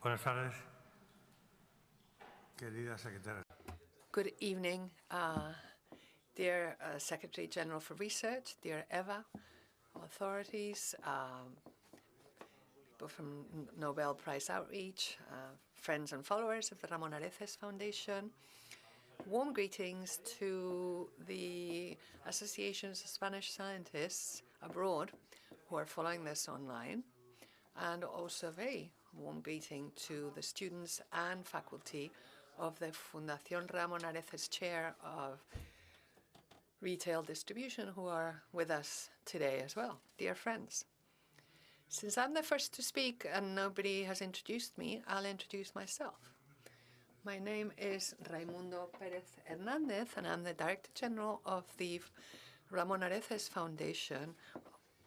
Buenas tardes, querida secretaria. Good evening, dear Secretary General for Research, dear Eva, authorities, people from Nobel Prize Outreach, friends and followers of the Ramón Areces Foundation. Warm greetings to the associations of Spanish scientists abroad who are following this online, and also a very warm greeting to the students and faculty of the Fundación Ramón Areces Chair of Retail Distribution who are with us today as well. Dear friends, since I'm the first to speak and nobody has introduced me, I'll introduce myself. My name is Raimundo Pérez Hernández, and I'm the Director General of the Ramón Areces Foundation,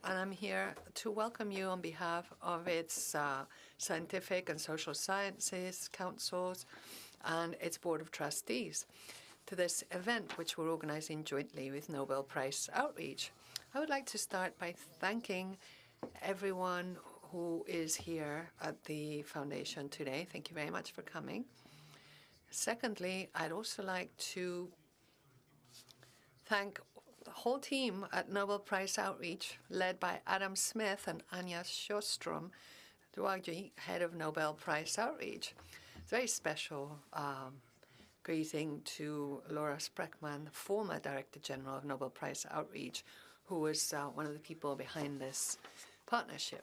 and I'm here to welcome you on behalf of its Scientific and Social Sciences Councils and its Board of Trustees to this event, which we're organizing jointly with Nobel Prize Outreach. I would like to start by thanking everyone who is here at the Foundation today. Thank you very much for coming. Secondly, I'd also like to thank the whole team at Nobel Prize Outreach, led by Adam Smith and Anja Sjöström, head of Nobel Prize Outreach. It's a very special greeting to Laura Spreckmann, the former Director General of Nobel Prize Outreach, who was one of the people behind this partnership.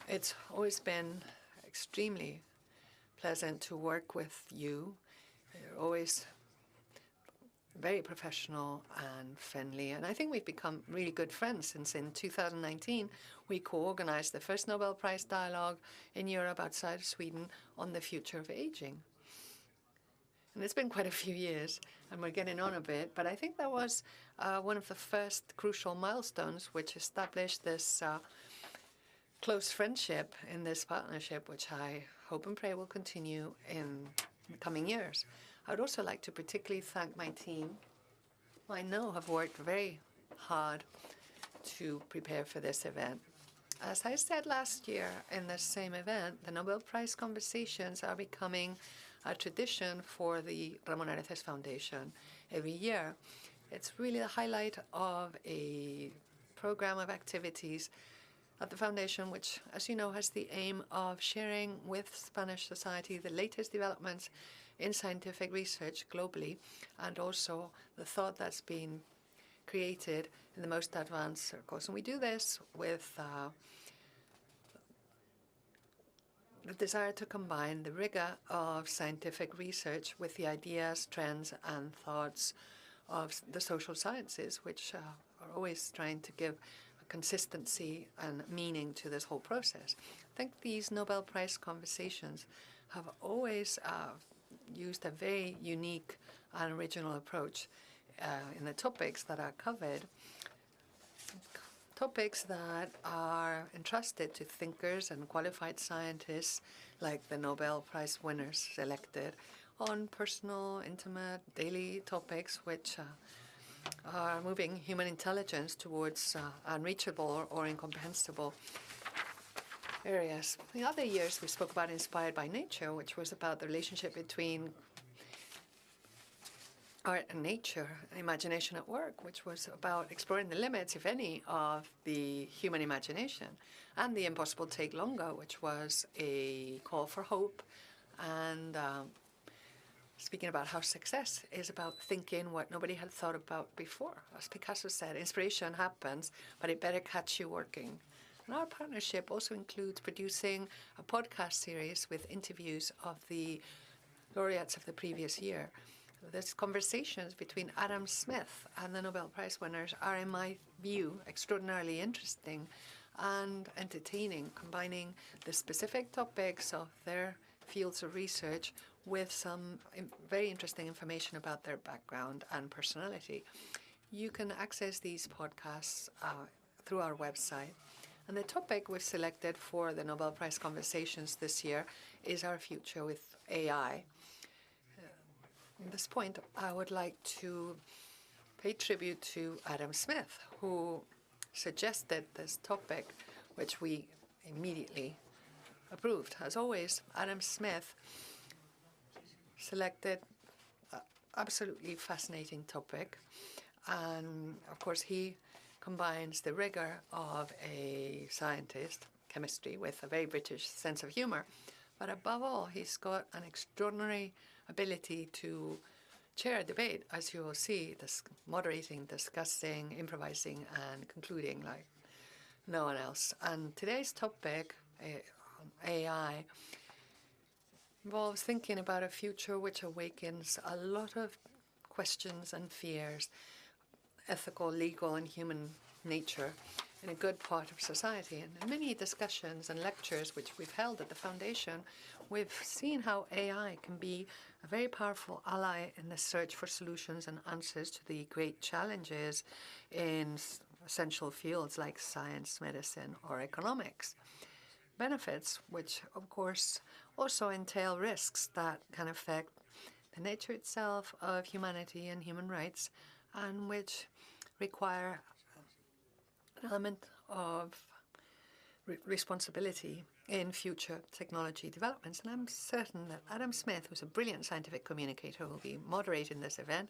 It's always been extremely pleasant to work with you. You're always very professional and friendly, and I think we've become really good friends since in 2019 we co-organized the first Nobel Prize Dialogue in Europe outside of Sweden on the future of aging. And it's been quite a few years, and we're getting on a bit, but I think that was one of the first crucial milestones which established this close friendship in this partnership, which I hope and pray will continue in the coming years. I would also like to particularly thank my team, who I know have worked very hard to prepare for this event. As I said last year in this same event, the Nobel Prize Conversations are becoming a tradition for the Ramón Areces Foundation every year. It's really the highlight of a program of activities at the Foundation, which, as you know, has the aim of sharing with Spanish society the latest developments in scientific research globally, and also the thought that's been created in the most advanced circles. And we do this with the desire to combine the rigor of scientific research with the ideas, trends, and thoughts of the social sciences, which are always trying to give consistency and meaning to this whole process. I think these Nobel Prize Conversations have always used a very unique and original approach in the topics that are covered, topics that are entrusted to thinkers and qualified scientists like the Nobel Prize winners selected on personal, intimate, daily topics which are moving human intelligence towards unreachable or incomprehensible areas. In other years, we spoke about Inspired by Nature, which was about the relationship between art and nature, and imagination at work, which was about exploring the limits, if any, of the human imagination, and The Impossible Take Longer, which was a call for hope and speaking about how success is about thinking what nobody had thought about before. As Picasso said, inspiration happens, but it better catch you working. And our partnership also includes producing a podcast series with interviews of the laureates of the previous year. These conversations between Adam Smith and the Nobel Prize winners are, in my view, extraordinarily interesting and entertaining, combining the specific topics of their fields of research with some very interesting information about their background and personality. You can access these podcasts through our website. And the topic we've selected for the Nobel Prize Conversations this year is our future with AI. At this point, I would like to pay tribute to Adam Smith, who suggested this topic, which we immediately approved. As always, Adam Smith selected an absolutely fascinating topic. And of course, he combines the rigor of a scientist, chemistry, with a very British sense of humor. But above all, he's got an extraordinary ability to chair a debate, as you will see, moderating, discussing, improvising, and concluding like no one else. And today's topic, AI, involves thinking about a future which awakens a lot of questions and fears, ethical, legal, and human nature in a good part of society. And in many discussions and lectures which we've held at the Foundation, we've seen how AI can be a very powerful ally in the search for solutions and answers to the great challenges in essential fields like science, medicine, or economics. Benefits, which of course also entail risks that can affect the nature itself of humanity and human rights, and which require an element of responsibility in future technology developments. And I'm certain that Adam Smith, who's a brilliant scientific communicator who will be moderating this event,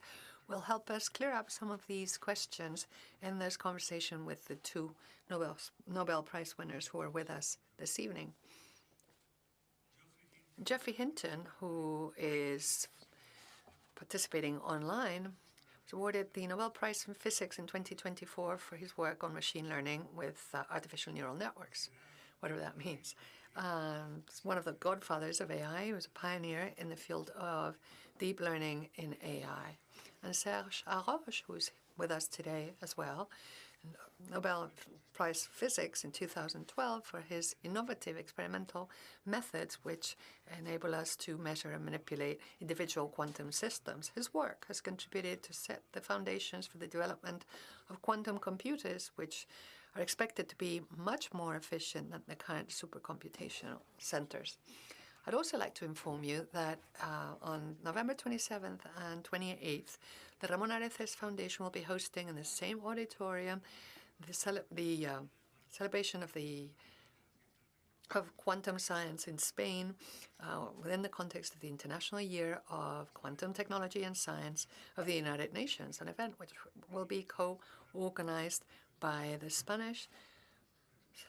will help us clear up some of these questions in this conversation with the two Nobel Prize winners who are with us this evening. Geoffrey Hinton, who is participating online, was awarded the Nobel Prize in Physics in 2024 for his work on machine learning with artificial neural networks, whatever that means. He's one of the godfathers of AI. He was a pioneer in the field of deep learning in AI. And Serge Haroche, who's with us today as well, Nobel Prize Physics in 2012 for his innovative experimental methods which enable us to measure and manipulate individual quantum systems. His work has contributed to set the foundations for the development of quantum computers, which are expected to be much more efficient than the current supercomputational centers. I'd also like to inform you that on November 27th and 28th, the Ramon Areces Foundation will be hosting in the same auditorium the celebration of quantum science in Spain within the context of the International Year of Quantum Technology and Science of the United Nations, an event which will be co-organized by the Spanish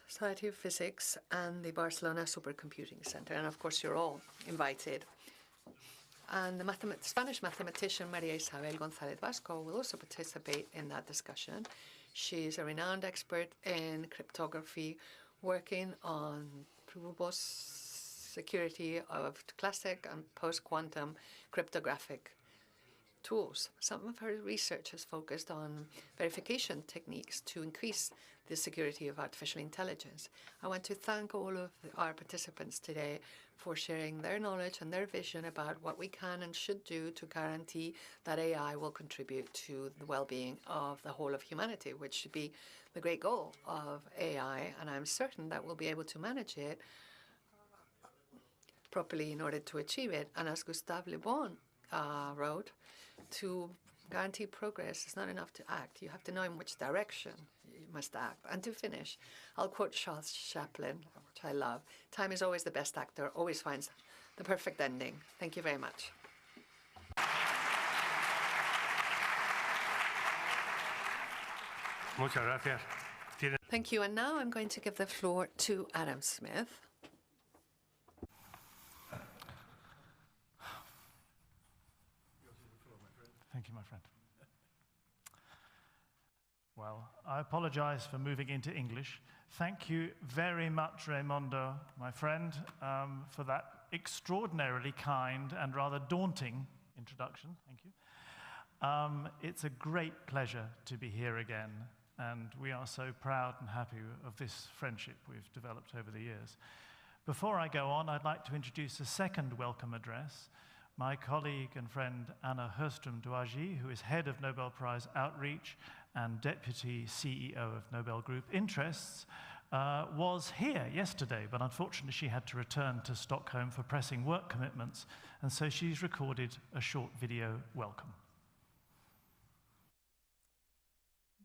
Society of Physics and the Barcelona Supercomputing Center. And of course, you're all invited. And the Spanish mathematician María Isabel González Vasco will also participate in that discussion. She's a renowned expert in cryptography, working on provable security of classic and post-quantum cryptographic tools. Some of her research has focused on verification techniques to increase the security of artificial intelligence. I want to thank all of our participants today for sharing their knowledge and their vision about what we can and should do to guarantee that AI will contribute to the well-being of the whole of humanity, which should be the great goal of AI. And I'm certain that we'll be able to manage it properly in order to achieve it. And as Gustave Le Bon wrote, to guarantee progress is not enough to act. You have to know in which direction you must act. And to finish, I'll quote Charles Chaplin, which I love. Time is always the best actor, always finds the perfect ending. Thank you very much. Muchas gracias. Thank you. And now I'm going to give the floor to Adam Smith. Thank you, my friend. Well, I apologize for moving into English. Thank you very much, Raimundo, my friend, for that extraordinarily kind and rather daunting introduction. Thank you. It's a great pleasure to be here again, and we are so proud and happy of this friendship we've developed over the years. Before I go on, I'd like to introduce a second welcome address. My colleague and friend Anna Hörström-Douagi, who is head of Nobel Prize Outreach and deputy CEO of Nobel Group Interests, was here yesterday, but unfortunately she had to return to Stockholm for pressing work commitments, and so she's recorded a short video welcome.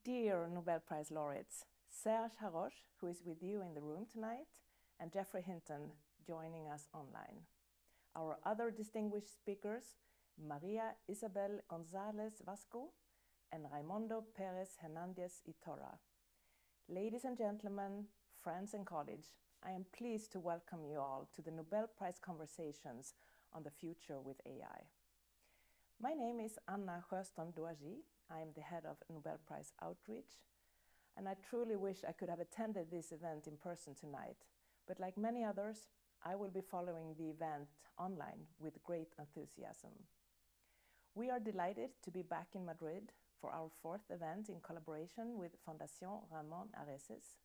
Dear Nobel Prize laureates, Serge Haroche, who is with you in the room tonight, and Geoffrey Hinton, joining us online. Our other distinguished speakers, María Isabel González Vasco and Raimundo Pérez Hernández y Torra. Ladies and gentlemen, friends and colleagues, I am pleased to welcome you all to the Nobel Prize Conversations on the Future with AI. My name is Anna Sjöström-Doagi. I am the head of Nobel Prize Outreach, and I truly wish I could have attended this event in person tonight, but like many others, I will be following the event online with great enthusiasm. We are delighted to be back in Madrid for our fourth event in collaboration with Fundación Ramón Areces.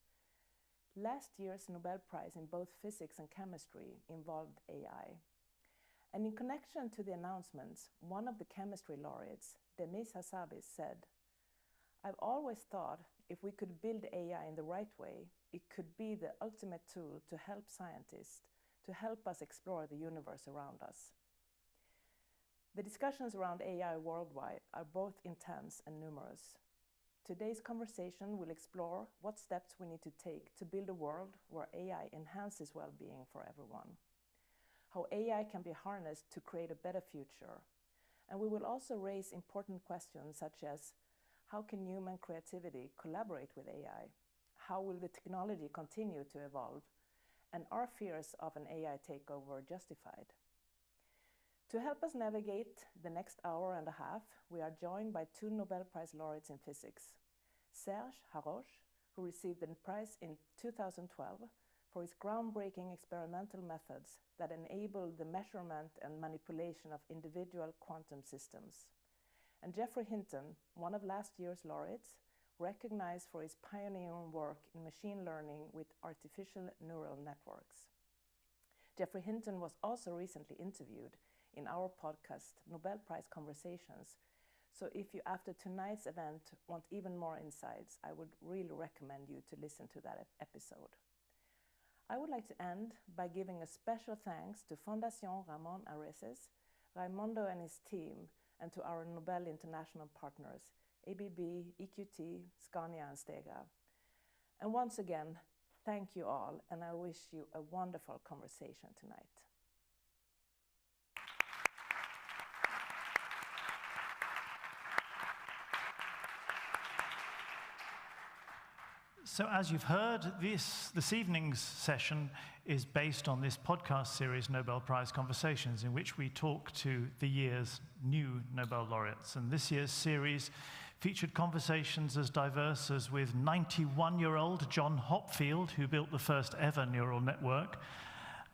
Last year's Nobel Prize in both physics and chemistry involved AI. And in connection to the announcements, one of the chemistry laureates, Demis Hassabis, said, "I've always thought if we could build AI in the right way, it could be the ultimate tool to help scientists, to help us explore the universe around us." The discussions around AI worldwide are both intense and numerous. Today's conversation will explore what steps we need to take to build a world where AI enhances well-being for everyone, how AI can be harnessed to create a better future, and we will also raise important questions such as how can human creativity collaborate with AI, how will the technology continue to evolve, and are fears of an AI takeover justified? To help us navigate the next hour and a half, we are joined by two Nobel Prize laureates in physics. Serge Haroche, who received the prize in 2012 for his groundbreaking experimental methods that enable the measurement and manipulation of individual quantum systems. And Geoffrey Hinton, one of last year's laureates, recognized for his pioneering work in machine learning with artificial neural networks. Geoffrey Hinton was also recently interviewed in our podcast, Nobel Prize Conversations. So if you, after tonight's event, want even more insights, I would really recommend you to listen to that episode. I would like to end by giving a special thanks to Fundación Ramón Areces, Raimundo and his team, and to our Nobel International partners, ABB, EQT, Scania, and Stega. And once again, thank you all, and I wish you a wonderful conversation tonight. So as you've heard, this evening's session is based on this podcast series, Nobel Prize Conversations, in which we talk to the year's new Nobel laureates. And this year's series featured conversations as diverse as with 91-year-old John Hopfield, who built the first ever neural network,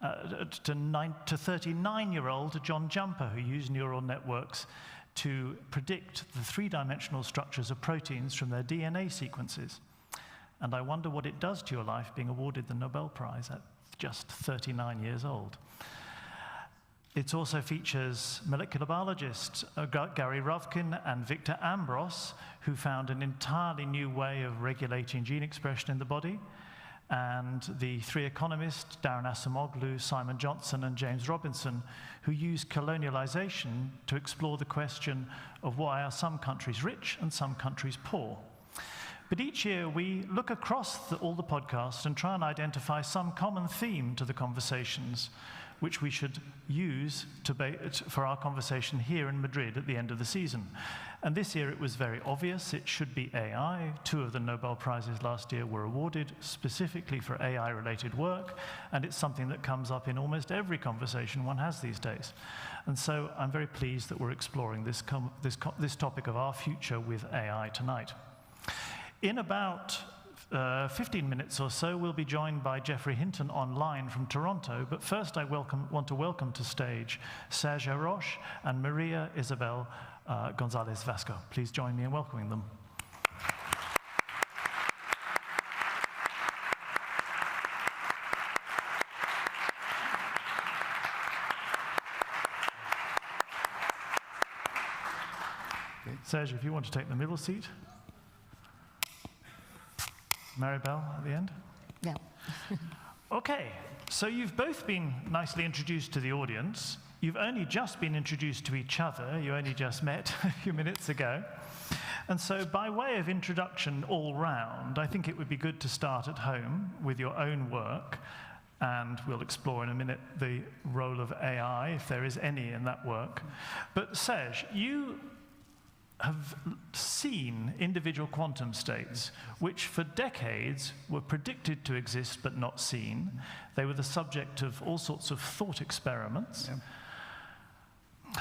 to 39-year-old John Jumper, who used neural networks to predict the three-dimensional structures of proteins from their DNA sequences. And I wonder what it does to your life being awarded the Nobel Prize at just 39 years old. It also features molecular biologists Gary Ruvkin and Victor Ambros, who found an entirely new way of regulating gene expression in the body, and the three economists, Darren Acemoglu, Simon Johnson, and James Robinson, who use colonialization to explore the question of why are some countries rich and some countries poor. But each year we look across all the podcasts and try and identify some common theme to the conversations which we should use for our conversation here in Madrid at the end of the season. And this year it was very obvious it should be AI. Two of the Nobel Prizes last year were awarded specifically for AI-related work, and it's something that comes up in almost every conversation one has these days. And so I'm very pleased that we're exploring this topic of our future with AI tonight. In about 15 minutes or so, we'll be joined by Geoffrey Hinton online from Toronto. But first, I want to welcome to stage Serge Haroche and María Isabel González Vasco. Please join me in welcoming them. Serge, if you want to take the middle seat. Maribel at the end? Yeah. Okay, so you've both been nicely introduced to the audience. You've only just been introduced to each other. You only just met a few minutes ago. And so by way of introduction all round, I think it would be good to start at home with your own work and we'll explore in a minute the role of AI, if there is any in that work. But Serge, you have seen individual quantum states which for decades were predicted to exist but not seen. They were the subject of all sorts of thought experiments. Yeah.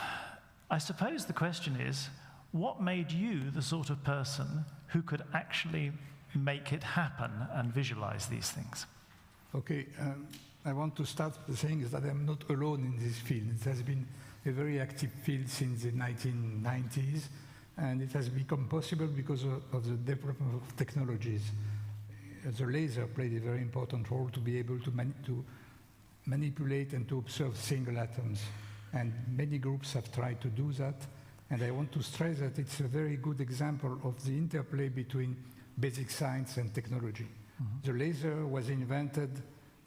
I suppose the question is, what made you the sort of person who could actually make it happen and visualize these things? Okay, I want to start by saying that I'm not alone in this field. It has been a very active field since the 1990s, and it has become possible because of the development of technologies. The laser played a very important role to be able to manipulate and to observe single atoms. And many groups have tried to do that. And I want to stress that it's a very good example of the interplay between basic science and technology. Mm-hmm. The laser was invented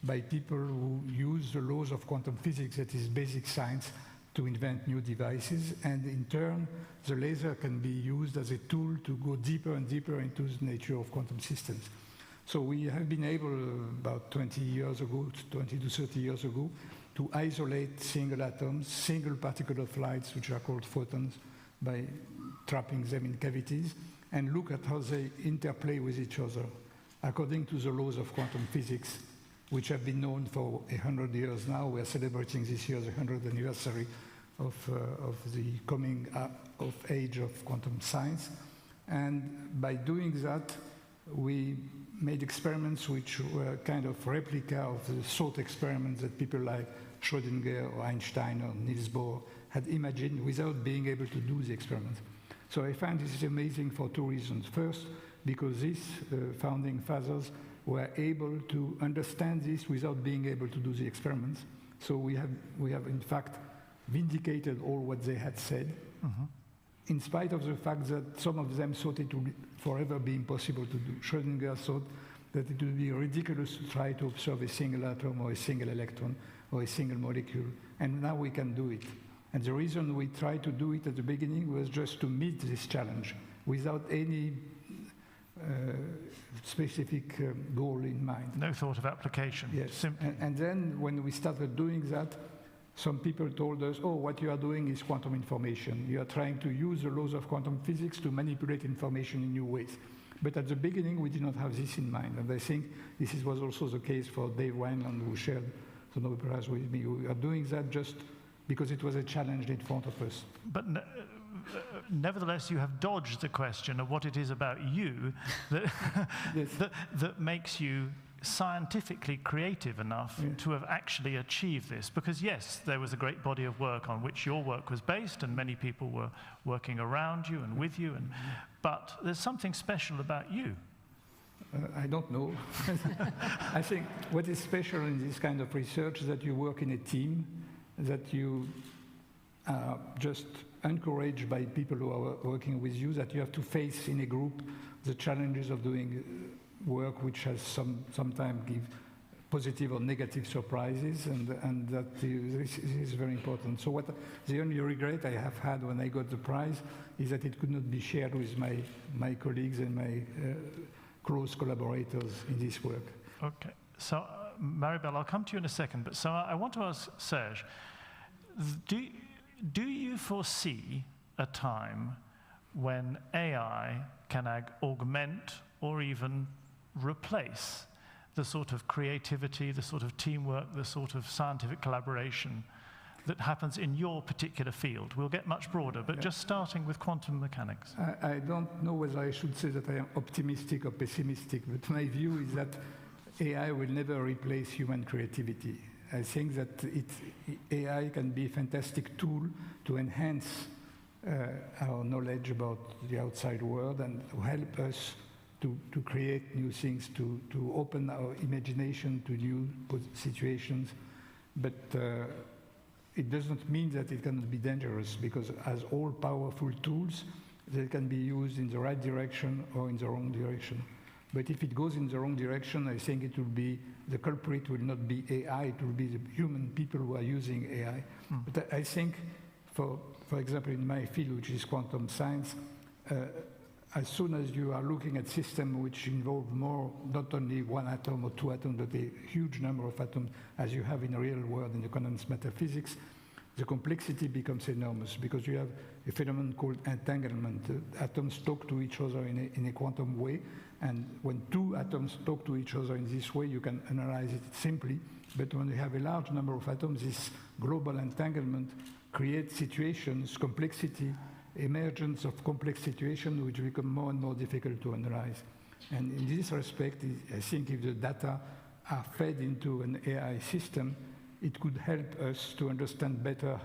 by people who use the laws of quantum physics, that is basic science, to invent new devices. And in turn, the laser can be used as a tool to go deeper and deeper into the nature of quantum systems. So we have been able, about 20 to 30 years ago, to isolate single atoms, single particle flights, which are called photons, by trapping them in cavities, and look at how they interplay with each other, according to the laws of quantum physics, which have been known for 100 years now. We are celebrating this year the 100th anniversary of the coming of age of quantum science. And by doing that, we made experiments which were kind of replica of the thought experiments that people like Schrödinger or Einstein or Niels Bohr had imagined without being able to do the experiment. So I find this is amazing for two reasons. First, because these founding fathers were able to understand this without being able to do the experiments. So we have in fact vindicated all what they had said, mm-hmm. in spite of the fact that some of them thought it would forever be impossible to do. Schrödinger thought that it would be ridiculous to try to observe a single atom or a single electron or a single molecule, and now we can do it. And the reason we tried to do it at the beginning was just to meet this challenge without any specific goal in mind. No thought of application. Yes, and then when we started doing that, some people told us, oh, what you are doing is quantum information. You are trying to use the laws of quantum physics to manipulate information in new ways. But at the beginning, we did not have this in mind. And I think this was also the case for Dave Wineland, who shared the Nobel Prize with me. We are doing that just because it was a challenge in front of us. But nevertheless, you have dodged the question of what it is about you that, yes. that makes you scientifically creative enough to have actually achieved this. Because yes, there was a great body of work on which your work was based, and many people were working around you and with you, but there's something special about you. I don't know. I think what is special in this kind of research is that you work in a team, that you are just encouraged by people who are working with you, that you have to face in a group the challenges of doing work which has sometimes give positive or negative surprises, and that this is very important. So the only regret I have had when I got the prize is that it could not be shared with my colleagues and my close collaborators in this work. Okay, so Maribel, I'll come to you in a second, but so I want to ask Serge, do you foresee a time when AI can augment or even replace the sort of creativity, the sort of teamwork, the sort of scientific collaboration that happens in your particular field? We'll get much broader, but just starting with quantum mechanics. I don't know whether I should say that I am optimistic or pessimistic, but my view is that AI will never replace human creativity. I think that AI can be a fantastic tool to enhance our knowledge about the outside world and to help us to create new things, to open our imagination to new situations. But it doesn't mean that it cannot be dangerous, because as all powerful tools, they can be used in the right direction or in the wrong direction. But if it goes in the wrong direction, I think it will be, the culprit will not be AI, it will be the human people who are using AI. But I think, for example, in my field, which is quantum science, as soon as you are looking at systems which involve more, not only one atom or two atoms, but a huge number of atoms, as you have in the real world in the quantum metaphysics, the complexity becomes enormous because you have a phenomenon called entanglement. Atoms talk to each other in a quantum way, and when two atoms talk to each other in this way, you can analyze it simply. But when you have a large number of atoms, this global entanglement creates situations, complexity, emergence of complex situations which become more and more difficult to analyze. And in this respect, I think if the data are fed into an AI system, it could help us to understand better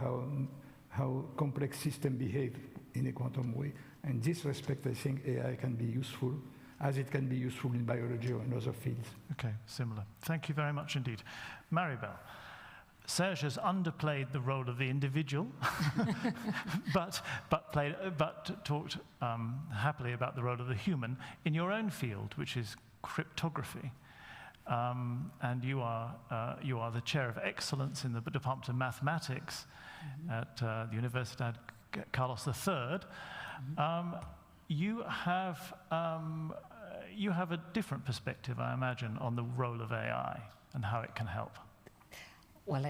how complex systems behave in a quantum way. In this respect, I think AI can be useful, as it can be useful in biology or in other fields. Okay, similar. Thank you very much indeed. Maribel, Serge has underplayed the role of the individual, but talked happily about the role of the human in your own field, which is cryptography. And you are the chair of excellence in the Department of Mathematics at the Universidad Carlos III. You have a different perspective, I imagine, on the role of AI and how it can help. Well,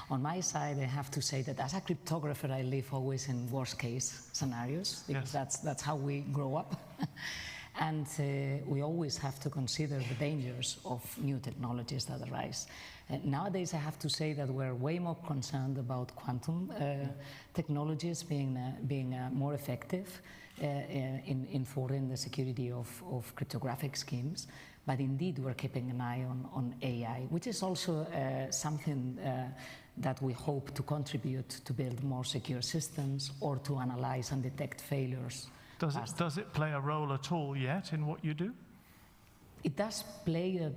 on my side, I have to say that as a cryptographer, I live always in worst-case scenarios because that's how we grow up. And we always have to consider the dangers of new technologies that arise. Nowadays, I have to say that we're way more concerned about quantum technologies being more effective in furthering the security of cryptographic schemes. But indeed, we're keeping an eye on AI, which is also something that we hope to contribute to build more secure systems or to analyze and detect failures. Does it play a role at all yet in what you do? It does play a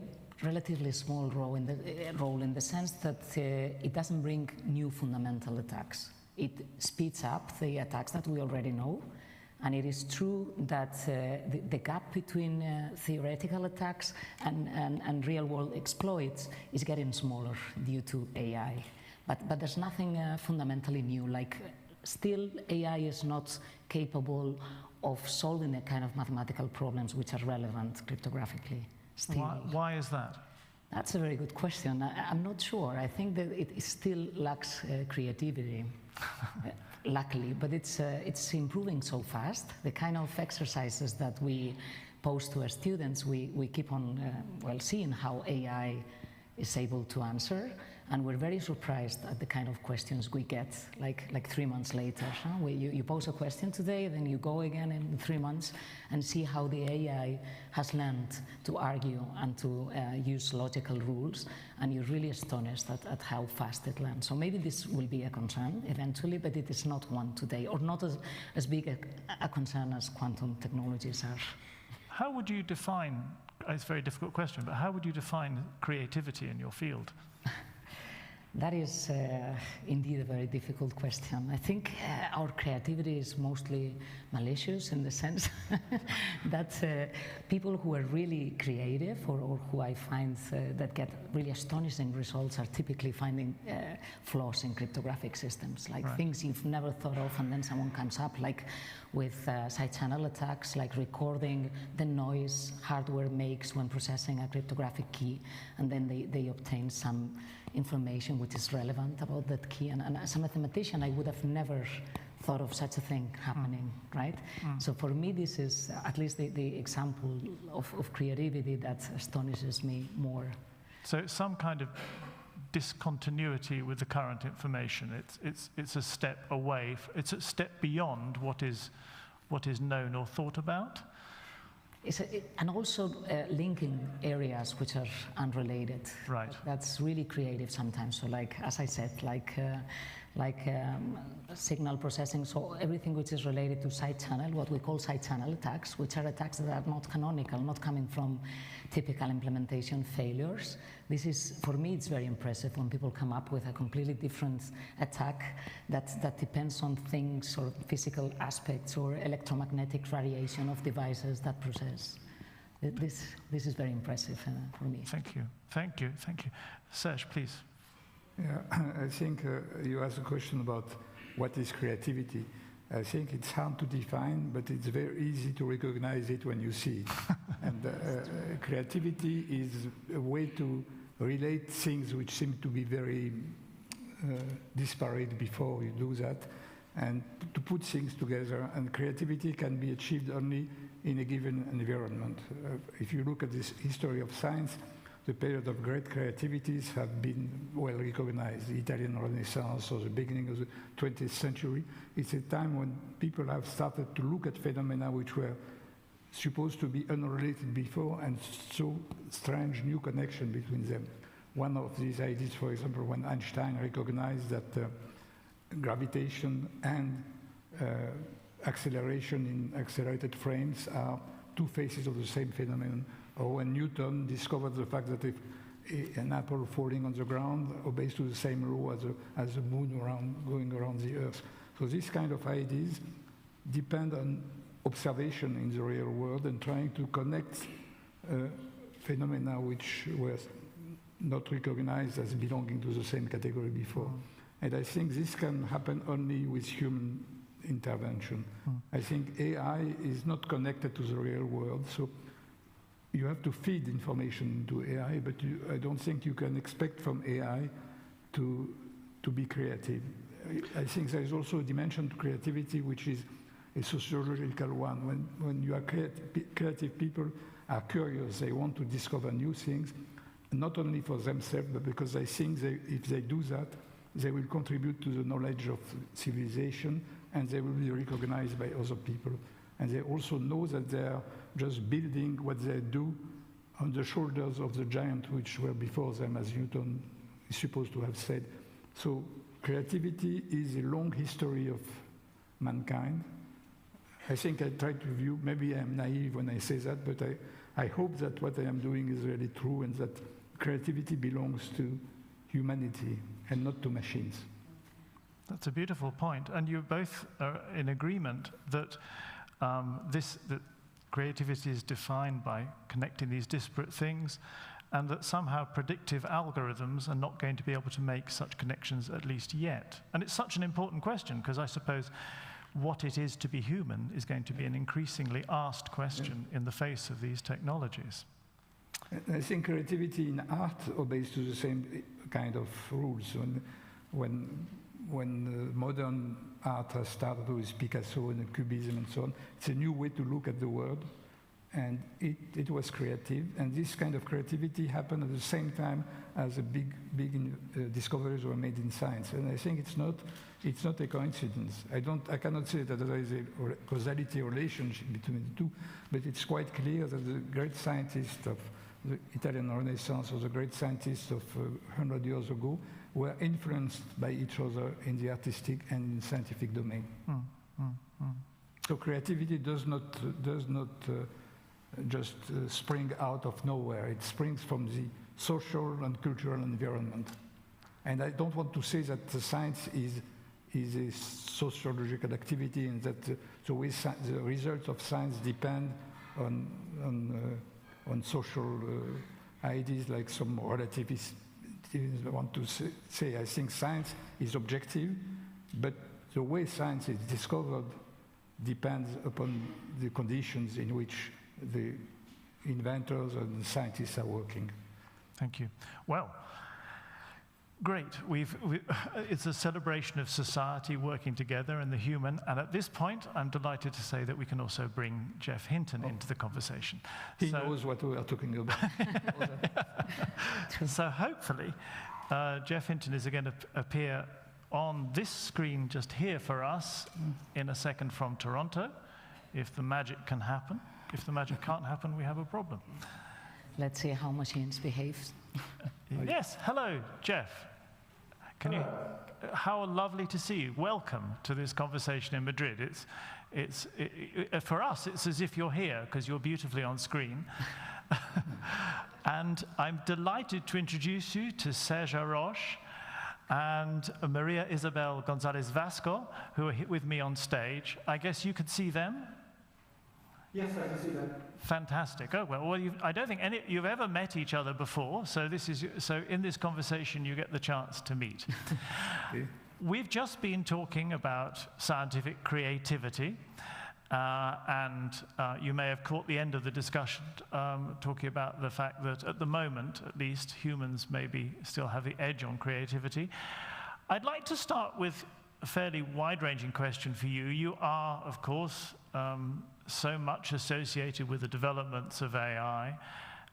relatively small role in the sense that it doesn't bring new fundamental attacks. It speeds up the attacks that we already know. And it is true that the gap between theoretical attacks and real-world exploits is getting smaller due to AI. But there's nothing fundamentally new. Like, still, AI is not capable of solving the kind of mathematical problems which are relevant cryptographically. Still. Why is that? That's a very good question. I'm not sure. I think that it still lacks creativity. Luckily, but it's improving so fast. The kind of exercises that we pose to our students, we keep on seeing how AI is able to answer, and we're very surprised at the kind of questions we get, like 3 months later. Huh? You pose a question today, then you go again in 3 months and see how the AI has learned to argue and to use logical rules, and you're really astonished at how fast it learns. So maybe this will be a concern eventually, but it is not one today, or not as big a concern as quantum technologies are. How would you define, it's a very difficult question, but how would you define creativity in your field? That is indeed a very difficult question. I think our creativity is mostly malicious in the sense that people who are really creative or who I find that get really astonishing results are typically finding flaws in cryptographic systems, like things you've never thought of, and then someone comes up, like with side channel attacks, like recording the noise hardware makes when processing a cryptographic key, and then they obtain some information which is relevant about that key. And as a mathematician, I would have never thought of such a thing happening, right? So for me, this is at least the example of creativity that astonishes me more. So it's some kind of discontinuity with the current information. It's a step away. It's a step beyond what is known or thought about. And also linking areas which are unrelated. Right. That's really creative sometimes. So, like as I said, like signal processing. So everything which is related to side channel, what we call side channel attacks, which are attacks that are not canonical, not coming from typical implementation failures. This is, for me, it's very impressive when people come up with a completely different attack that depends on things or physical aspects or electromagnetic radiation of devices that process. This is very impressive for me. Thank you. Serge, please. Yeah, I think you asked a question about what is creativity. I think it's hard to define, but it's very easy to recognize it when you see it. And creativity is a way to relate things which seem to be very disparate before you do that, and to put things together. And creativity can be achieved only in a given environment. If you look at this history of science, the period of great creativities have been well recognized. The Italian Renaissance or the beginning of the 20th century. It's a time when people have started to look at phenomena which were supposed to be unrelated before, and so strange new connection between them. One of these ideas, for example, when Einstein recognized that gravitation and acceleration in accelerated frames are two faces of the same phenomenon. Or when Newton discovered the fact that if an apple falling on the ground obeys to the same law as the moon going around the Earth. So these kind of ideas depend on observation in the real world and trying to connect phenomena which were not recognized as belonging to the same category before. And I think this can happen only with human intervention. I think AI is not connected to the real world, so you have to feed information into AI, but I don't think you can expect from AI to be creative. I think there is also a dimension to creativity which is a sociological one. When you are creative people are curious, they want to discover new things, not only for themselves, but because they think if they do that, they will contribute to the knowledge of civilization, and they will be recognized by other people. And they also know that they are just building what they do on the shoulders of the giants which were before them, as Newton is supposed to have said. So creativity is a long history of mankind. I think I try to view, maybe I'm naive when I say that, but I hope that what I am doing is really true, and that creativity belongs to humanity and not to machines. That's a beautiful point. And you both are in agreement that that creativity is defined by connecting these disparate things, and that somehow predictive algorithms are not going to be able to make such connections, at least yet. And it's such an important question, because I suppose what it is to be human is going to be an increasingly asked question in the face of these technologies. I think creativity in art obeys to the same kind of rules. When modern art has started with Picasso and Cubism and so on, it's a new way to look at the world, and it was creative. And this kind of creativity happened at the same time as big discoveries were made in science. And I think it's not a coincidence. I cannot say that there is a causality relationship between the two, but it's quite clear that the great scientists of the Italian Renaissance or the great scientists of 100 years ago were influenced by each other in the artistic and in the scientific domain. So creativity does not just spring out of nowhere. It springs from the social and cultural environment. And I don't want to say that the science is a sociological activity, and that the results of science depend on social ideas, like some relativists want to say. I think science is objective, but the way science is discovered depends upon the conditions in which the inventors and scientists are working. Thank you. Well, great. It's a celebration of society working together and the human. And at this point, I'm delighted to say that we can also bring Geoff Hinton into the conversation. He knows what we are talking about. So hopefully, Geoff Hinton is going to appear on this screen just here for us in a second from Toronto, if the magic can happen. If the magic can't happen, we have a problem. Let's see how machines behave. Yes, hello, Geoff. How lovely to see you. Welcome to this conversation in Madrid. For us, it's as if you're here, because you're beautifully on screen. And I'm delighted to introduce you to Serge Haroche and María Isabel González Vasco, who are with me on stage. I guess you could see them? Yes, I can see that. Fantastic. Oh, well, I don't think you've ever met each other before, so in this conversation you get the chance to meet. we've just been talking about scientific creativity, and you may have caught the end of the discussion talking about the fact that at the moment, at least, humans maybe still have the edge on creativity. I'd like to start with a fairly wide-ranging question for you. You are, of course, so much associated with the developments of AI,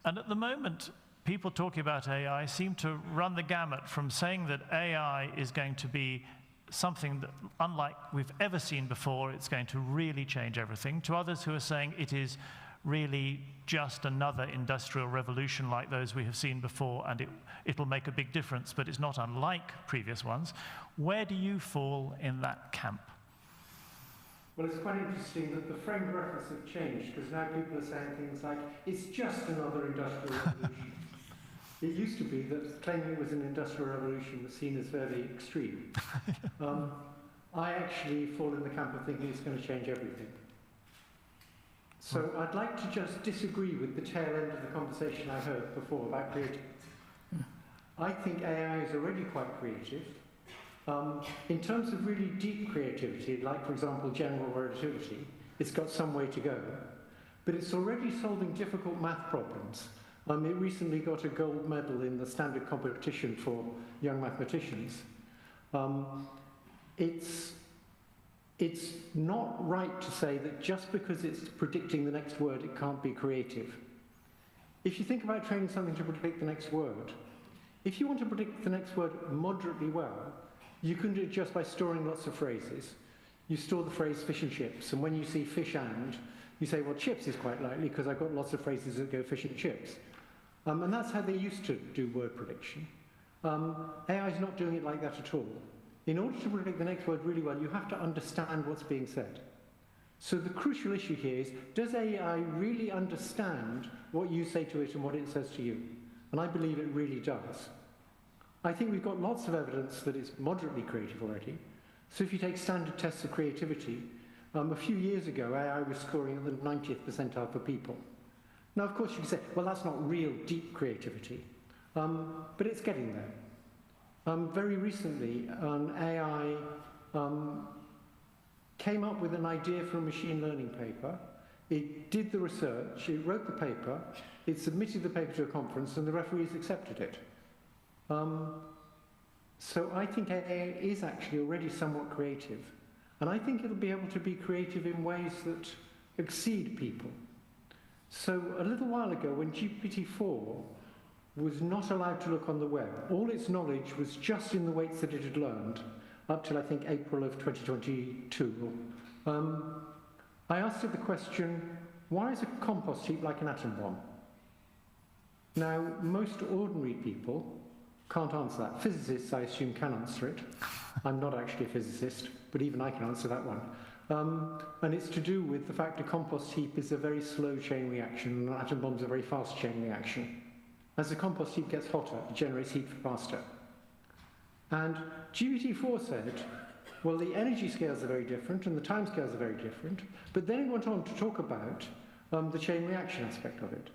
and at the moment, people talking about AI seem to run the gamut from saying that AI is going to be something that, unlike we've ever seen before, it's going to really change everything, to others who are saying it is really just another industrial revolution like those we have seen before, and it'll make a big difference, but it's not unlike previous ones. Where do you fall in that camp? Well, it's quite interesting that the frame of reference have changed, because now people are saying things like, it's just another industrial revolution. It used to be that claiming it was an industrial revolution was seen as fairly extreme. I actually fall in the camp of thinking it's going to change everything. So I'd like to just disagree with the tail end of the conversation I heard before about creativity. I think AI is already quite creative. In terms of really deep creativity, like, for example, general relativity, it's got some way to go. But it's already solving difficult math problems. It recently got a gold medal in the standard competition for young mathematicians. It's not right to say that just because it's predicting the next word, it can't be creative. If you think about training something to predict the next word, if you want to predict the next word moderately well, you can do it just by storing lots of phrases. You store the phrase fish and chips, and when you see fish and, you say, well, chips is quite likely because I've got lots of phrases that go fish and chips. And that's how they used to do word prediction. AI is not doing it like that at all. In order to predict the next word really well, you have to understand what's being said. So the crucial issue here is, does AI really understand what you say to it and what it says to you? And I believe it really does. I think we've got lots of evidence that it's moderately creative already. So if you take standard tests of creativity, a few years ago, AI was scoring at the 90th percentile for people. Now, of course, you can say, well, that's not real deep creativity, but it's getting there. Very recently, an AI came up with an idea for a machine learning paper. It did the research, it wrote the paper, it submitted the paper to a conference, and the referees accepted it. So I think AI is actually already somewhat creative. And I think it'll be able to be creative in ways that exceed people. So a little while ago, when GPT-4 was not allowed to look on the web, all its knowledge was just in the weights that it had learned, up till, I think, April of 2022. I asked it the question, why is a compost heap like an atom bomb? Now, most ordinary people can't answer that. Physicists, I assume, can answer it. I'm not actually a physicist, but even I can answer that one. And it's to do with the fact a compost heap is a very slow chain reaction, and an atom bomb is a very fast chain reaction. As the compost heap gets hotter, it generates heat faster. And GPT-4 said, well, the energy scales are very different, and the time scales are very different, but then it went on to talk about the chain reaction aspect of it.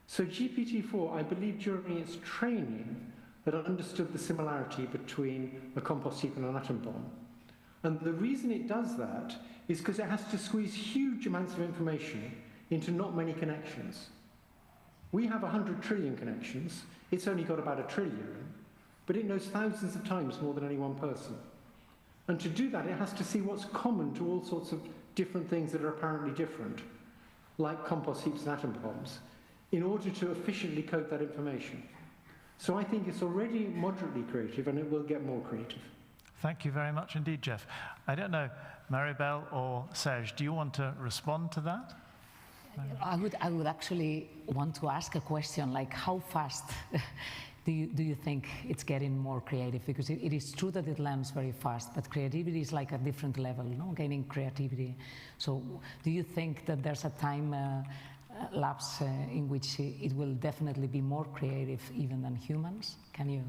So GPT-4, I believe, during its training, had understood the similarity between a compost heap and an atom bomb. And the reason it does that is because it has to squeeze huge amounts of information into not many connections. We have 100 trillion connections. It's only got about 1 trillion, but it knows thousands of times more than any one person. And to do that, it has to see what's common to all sorts of different things that are apparently different, like compost heaps and atom bombs, in order to efficiently code that information. So I think it's already moderately creative, and it will get more creative. Thank you very much indeed, Jeff. I don't know, Maribel or Serge, do you want to respond to that? I would actually want to ask a question like, how fast do you think it's getting more creative? Because it is true that it learns very fast, but creativity is like a different level, no? Gaining creativity. So do you think that there's a time lapse in which it will definitely be more creative even than humans? Can you?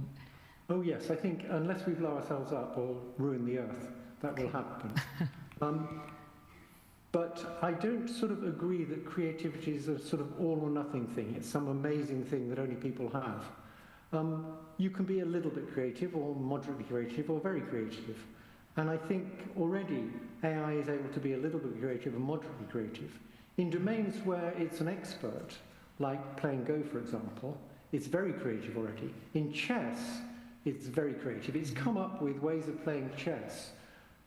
Oh yes, I think unless we blow ourselves up or ruin the earth, that will happen. But I don't sort of agree that creativity is a sort of all or nothing thing. It's some amazing thing that only people have. You can be a little bit creative or moderately creative or very creative. And I think already AI is able to be a little bit creative and moderately creative. In domains where it's an expert, like playing Go, for example, it's very creative already. In chess, it's very creative. It's come up with ways of playing chess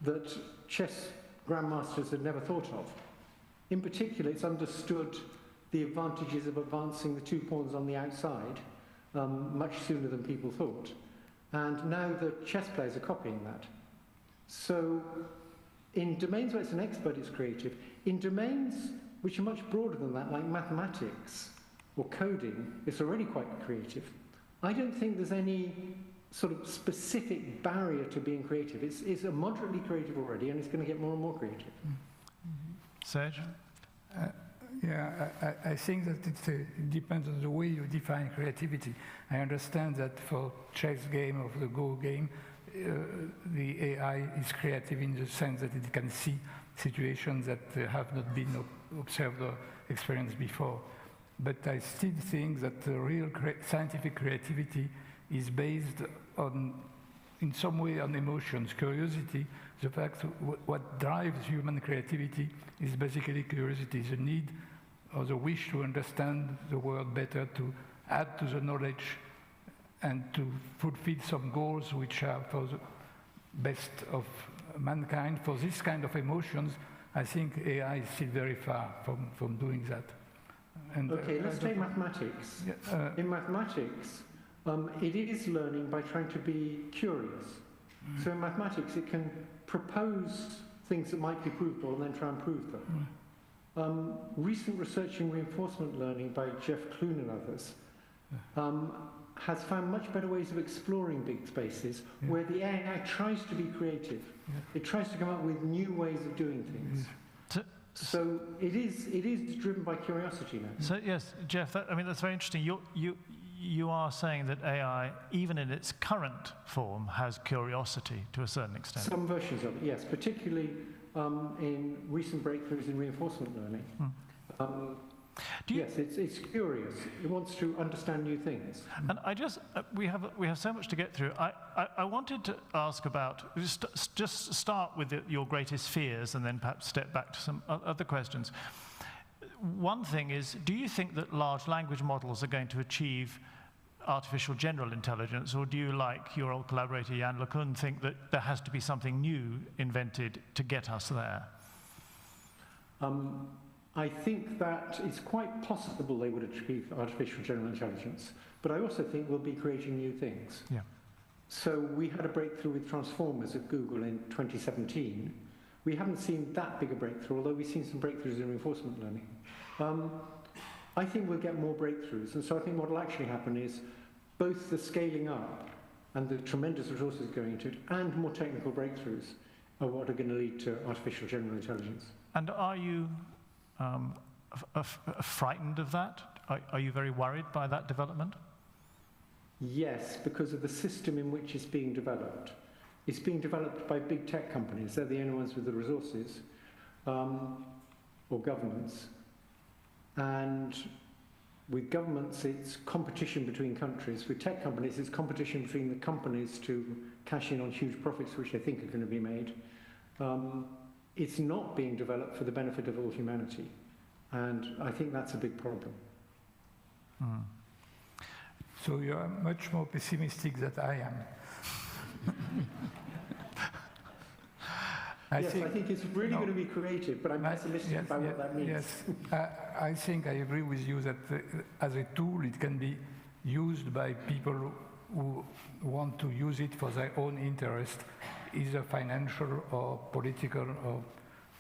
that chess grandmasters had never thought of. In particular, it's understood the advantages of advancing the 2 pawns on the outside much sooner than people thought. And now the chess players are copying that. So in domains where it's an expert, it's creative. In domains which are much broader than that, like mathematics or coding, it's already quite creative. I don't think there's any sort of specific barrier to being creative. It's a moderately creative already, and it's going to get more and more creative. Serge? I think that it depends on the way you define creativity. I understand that for chess game or the Go game, the AI is creative in the sense that it can see situations that have not been observed or experienced before. But I still think that the real scientific creativity is based on, in some way, on emotions, curiosity. The fact what drives human creativity is basically curiosity, the need or the wish to understand the world better, to add to the knowledge and to fulfill some goals which are for the best of mankind. For this kind of emotions, I think AI is still very far from doing that. And, okay, let's take mathematics. In mathematics, it is learning by trying to be curious. So in mathematics, it can propose things that might be provable and then try and prove them. Recent research in reinforcement learning by Jeff Clune and others has found much better ways of exploring big spaces where the AI tries to be creative. It tries to come up with new ways of doing things. So it is driven by curiosity now. So yes, Jeff, that's very interesting. You are saying that AI, even in its current form, has curiosity to a certain extent. Some versions of it, yes, particularly in recent breakthroughs in reinforcement learning. Yes, it's curious. It wants to understand new things. And I just, we have so much to get through. I wanted to ask about, just start with your greatest fears and then perhaps step back to some other questions. One thing is, do you think that large language models are going to achieve artificial general intelligence, or do you, like your old collaborator Jan LeCun, think that there has to be something new invented to get us there? I think that it's quite possible they would achieve artificial general intelligence, but I also think we'll be creating new things. Yeah. So we had a breakthrough with transformers at Google in 2017. We haven't seen that big a breakthrough, although we've seen some breakthroughs in reinforcement learning. I think we'll get more breakthroughs, and so I think what will actually happen is both the scaling up and the tremendous resources going into it and more technical breakthroughs are what are going to lead to artificial general intelligence. And are you frightened of that? Are you very worried by that development? Yes, because of the system in which it's being developed. It's being developed by big tech companies. They're the only ones with the resources, or governments. And with governments, it's competition between countries. With tech companies, it's competition between the companies to cash in on huge profits, which they think are going to be made. It's not being developed for the benefit of all humanity. And I think that's a big problem. So you are much more pessimistic than I am. I think it's really going to be creative, but I'm pessimistic about what that means. Yes, I think I agree with you that as a tool it can be used by people who want to use it for their own interest, either financial or political or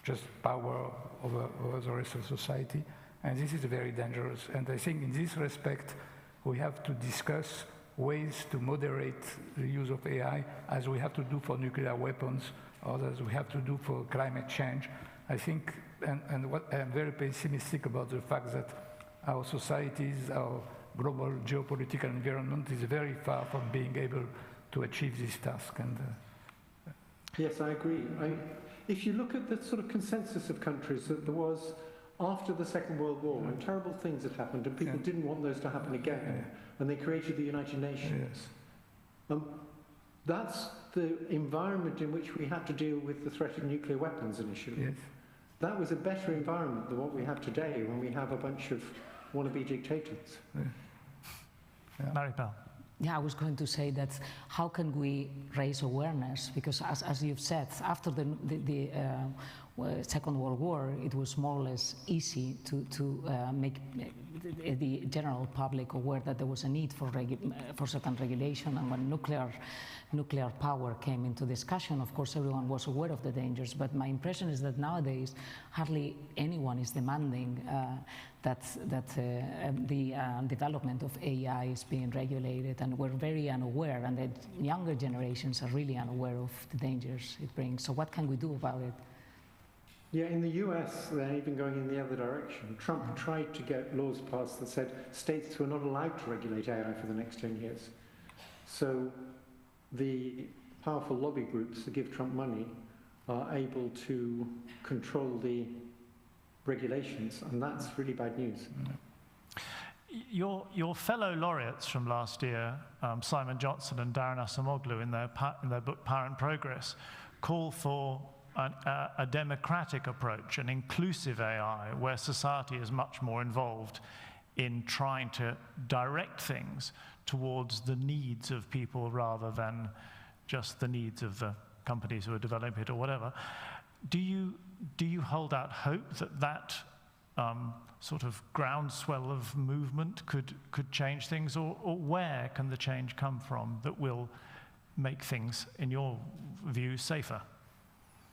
just power over the rest of society. And this is very dangerous. And I think in this respect, we have to discuss ways to moderate the use of AI, as we have to do for nuclear weapons, or as we have to do for climate change. I think, and what I'm very pessimistic about the fact that our societies, our global geopolitical environment is very far from being able to achieve this task. And yes, I agree. If you look at the sort of consensus of countries that there was after the Second World War, when terrible things had happened and people didn't want those to happen again, and they created the United Nations. Yes. That's the environment in which we had to deal with the threat of nuclear weapons initially. Yes. That was a better environment than what we have today when we have a bunch of wannabe dictators. Marie Isabel. Yeah, I was going to say that how can we raise awareness? Because as you've said, after the Second World War, it was more or less easy to make the general public aware that there was a need for certain regulation. And when nuclear power came into discussion, of course, everyone was aware of the dangers. But my impression is that nowadays, hardly anyone is demanding that the development of AI is being regulated, and we're very unaware, and the younger generations are really unaware of the dangers it brings. So what can we do about it? Yeah, in the US, they're even going in the other direction. Trump tried to get laws passed that said states were not allowed to regulate AI for the next 10 years. So the powerful lobby groups that give Trump money are able to control the regulations, and that's really bad news. Your fellow laureates from last year, Simon Johnson and Darren Acemoglu, in their book Power and Progress, call for a democratic approach, an inclusive AI, where society is much more involved in trying to direct things towards the needs of people rather than just the needs of the companies who are developing it or whatever. Do you hold out hope that sort of groundswell of movement could change things, or where can the change come from that will make things, in your view, safer?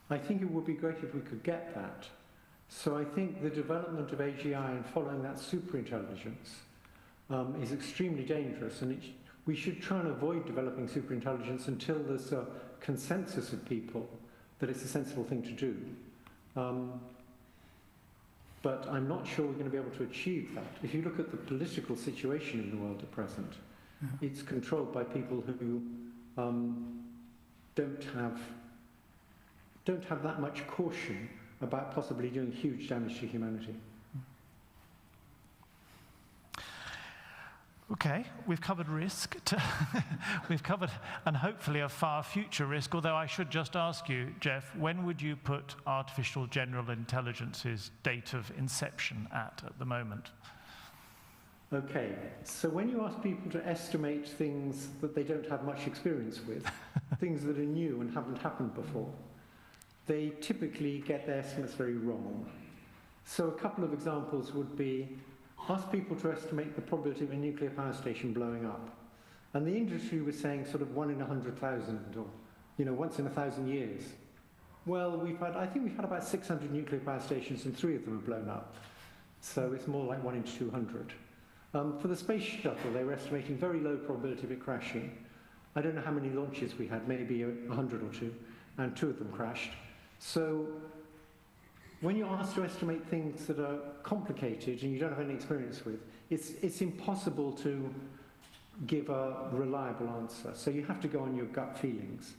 I think it would be great if we could get that. So I think the development of AGI and following that superintelligence is extremely dangerous, and we should try and avoid developing superintelligence until there's a consensus of people that it's a sensible thing to do. But I'm not sure we're going to be able to achieve that. If you look at the political situation in the world at present, it's controlled by people who don't have that much caution about possibly doing huge damage to humanity. Okay, we've covered risk. We've covered, and hopefully a far future risk, although I should just ask you, Geoff, when would you put artificial general intelligence's date of inception at the moment? Okay, so when you ask people to estimate things that they don't have much experience with, things that are new and haven't happened before, they typically get their estimates very wrong. So a couple of examples would be, ask people to estimate the probability of a nuclear power station blowing up. And the industry was saying sort of 1 in 100,000, or once in 1,000 years. Well, I think we've had about 600 nuclear power stations, and 3 of them have blown up. So it's more like 1 in 200. For the space shuttle, they were estimating very low probability of it crashing. I don't know how many launches we had, maybe 100 or 2, and 2 of them crashed. So when you're asked to estimate things that are complicated and you don't have any experience with, it's impossible to give a reliable answer. So you have to go on your gut feelings.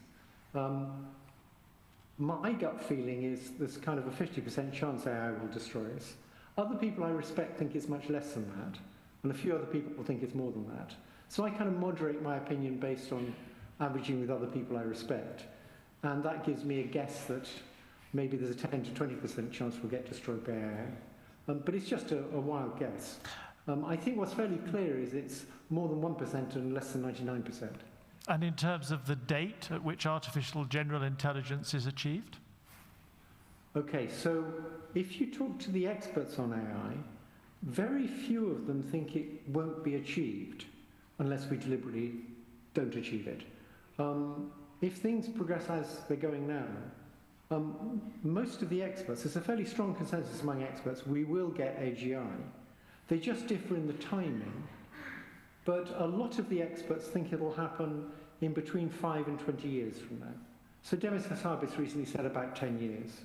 My gut feeling is there's kind of a 50% chance AI will destroy us. Other people I respect think it's much less than that, and a few other people think it's more than that. So I kind of moderate my opinion based on averaging with other people I respect. And that gives me a guess that maybe there's a 10 to 20% chance we'll get destroyed by AI. But it's just a wild guess. I think what's fairly clear is it's more than 1% and less than 99%. And in terms of the date at which artificial general intelligence is achieved? Okay, so if you talk to the experts on AI, very few of them think it won't be achieved unless we deliberately don't achieve it. If things progress as they're going now, most of the experts, there's a fairly strong consensus among experts, we will get AGI. They just differ in the timing, but a lot of the experts think it'll happen in between 5 and 20 years from now. So Demis Hassabis recently said about 10 years.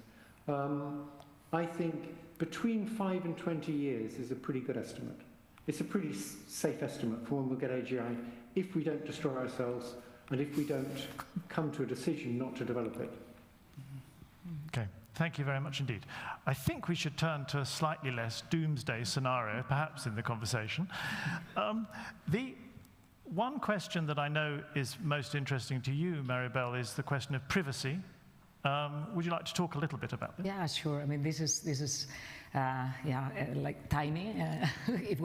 I think between 5 and 20 years is a pretty good estimate. It's a pretty safe estimate for when we'll get AGI if we don't destroy ourselves and if we don't come to a decision not to develop it. Okay, thank you very much indeed. I think we should turn to a slightly less doomsday scenario, perhaps in the conversation. one question that I know is most interesting to you, Maribel, is the question of privacy. Would you like to talk a little bit about this? Yeah, sure. I mean, this is like tiny. If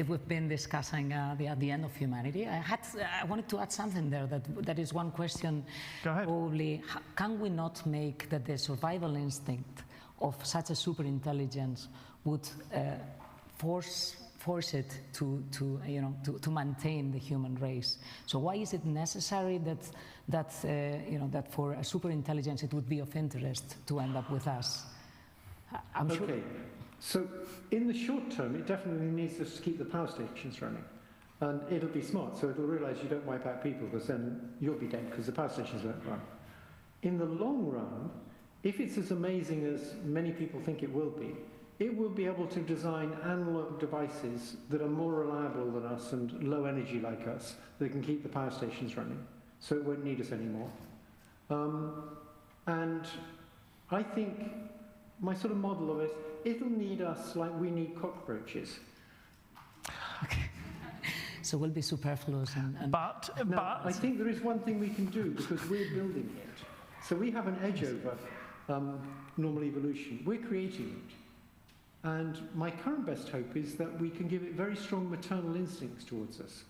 we've been discussing the end of humanity, I wanted to add something there. That is one question. Go ahead. Probably, can we not make that the survival instinct of such a super intelligence would force it to maintain the human race? So why is it necessary that for a super intelligence it would be of interest to end up with us? I'm sure. Okay, so in the short term, it definitely needs us to keep the power stations running. And it'll be smart, so it'll realise you don't wipe out people, because then you'll be dead because the power stations won't run. In the long run, if it's as amazing as many people think it will be able to design analog devices that are more reliable than us and low energy like us, that can keep the power stations running, so it won't need us anymore. And I think my sort of model of it, it'll need us like we need cockroaches. Okay. So we'll be superfluous But I think there is one thing we can do, because we're building it. So we have an edge over normal evolution. We're creating it. And my current best hope is that we can give it very strong maternal instincts towards us.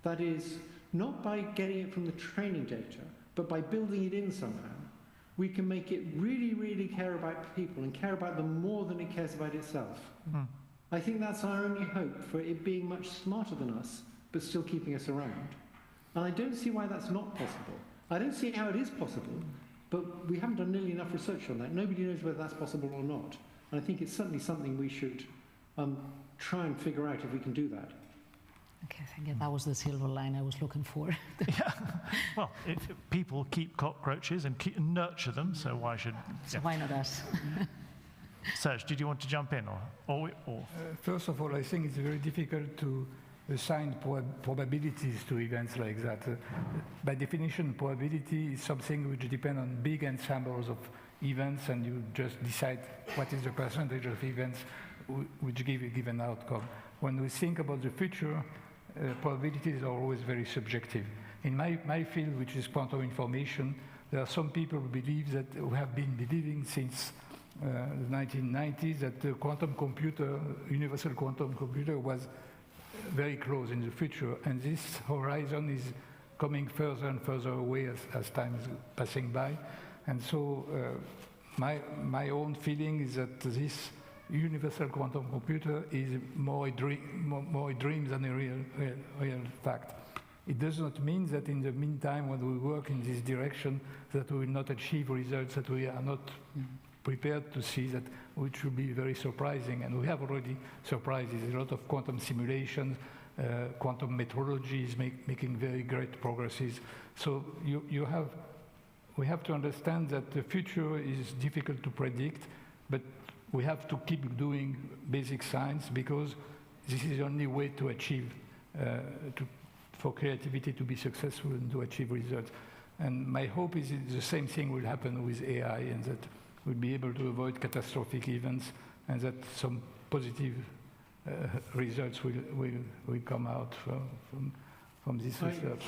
That is, not by getting it from the training data, but by building it in somehow. We can make it really, really care about people and care about them more than it cares about itself. Mm. I think that's our only hope for it being much smarter than us, but still keeping us around. And I don't see why that's not possible. I don't see how it is possible, but we haven't done nearly enough research on that. Nobody knows whether that's possible or not. And I think it's certainly something we should try and figure out if we can do that. Okay, thank you. That was the silver line I was looking for. Yeah. Well, if people keep cockroaches and nurture them, so why should... So why not us? Serge, did you want to jump in? Or? First of all, I think it's very difficult to assign probabilities to events like that. By definition, probability is something which depends on big ensembles of events, and you just decide what is the percentage of events which give a given outcome. When we think about the future, probabilities are always very subjective. In my field, which is quantum information, there are some people who have been believing since the 1990s that the quantum computer, universal quantum computer, was very close in the future, and this horizon is coming further and further away as time is passing by. And so my own feeling is that this universal quantum computer is more a dream than a real fact. It does not mean that in the meantime, when we work in this direction, that we will not achieve results that we are not prepared to see, that which will be very surprising. And we have already surprises. A lot of quantum simulations, quantum metrology is making very great progresses. So we have to understand that the future is difficult to predict, but we have to keep doing basic science, because this is the only way to achieve, for creativity to be successful and to achieve results. And my hope is that the same thing will happen with AI, and that we'll be able to avoid catastrophic events, and that some positive results will come out from this research.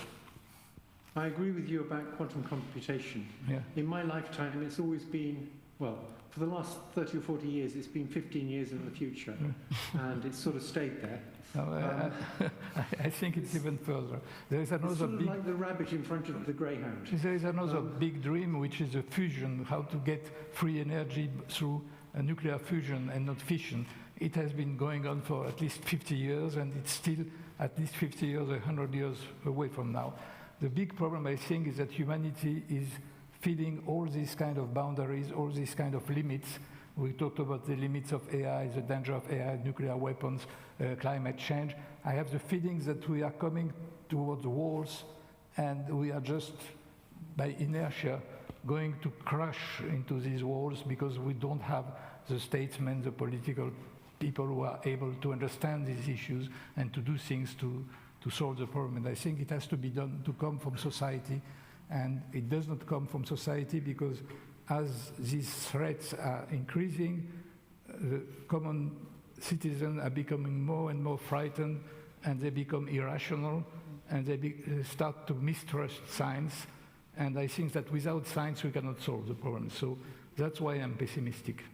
I agree with you about quantum computation. Yeah. In my lifetime, it's always been, well, for the last 30 or 40 years, it's been 15 years in the future, and it's sort of stayed there. No, I think it's even further. There is another it's sort of big, like the rabbit in front of the greyhound. there is another big dream, which is a fusion, how to get free energy through a nuclear fusion and not fission. It has been going on for at least 50 years, and it's still at least 50 years, 100 years away from now. The big problem, I think, is that humanity is feeling all these kind of boundaries, all these kind of limits. We talked about the limits of AI, the danger of AI, nuclear weapons, climate change. I have the feeling that we are coming towards walls, and we are just, by inertia, going to crash into these walls, because we don't have the statesmen, the political people who are able to understand these issues and to do things to solve the problem. And I think it has to be done, to come from society. And it does not come from society, because as these threats are increasing, the common citizens are becoming more and more frightened, and they become irrational, and they start to mistrust science. And I think that without science, we cannot solve the problem. So that's why I'm pessimistic.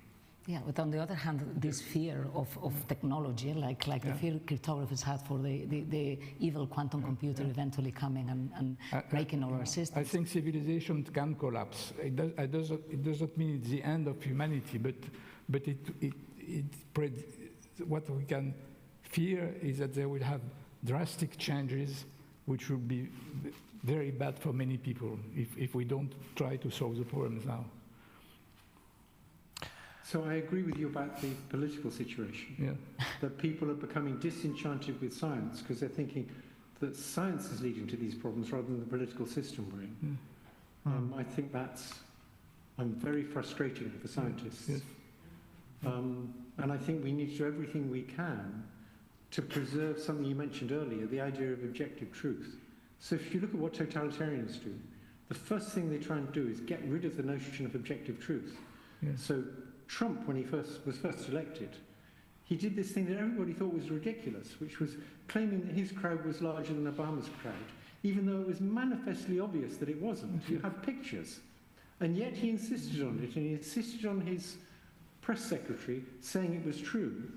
Yeah, but on the other hand, this fear of technology, like the fear cryptographers had for the evil quantum computer eventually coming and breaking our systems. I think civilization can collapse. It doesn't mean it's the end of humanity, but what we can fear is that they will have drastic changes which will be very bad for many people if we don't try to solve the problems now. So I agree with you about the political situation. Yeah. That people are becoming disenchanted with science because they're thinking that science is leading to these problems rather than the political system we're in. I think I'm very frustrated with the scientists. Yes. And I think we need to do everything we can to preserve something you mentioned earlier, the idea of objective truth. So if you look at what totalitarians do, the first thing they try and do is get rid of the notion of objective truth. Yes. So Trump, when he was first elected, he did this thing that everybody thought was ridiculous, which was claiming that his crowd was larger than Obama's crowd, even though it was manifestly obvious that it wasn't. You have pictures. And yet he insisted on it, and he insisted on his press secretary saying it was true.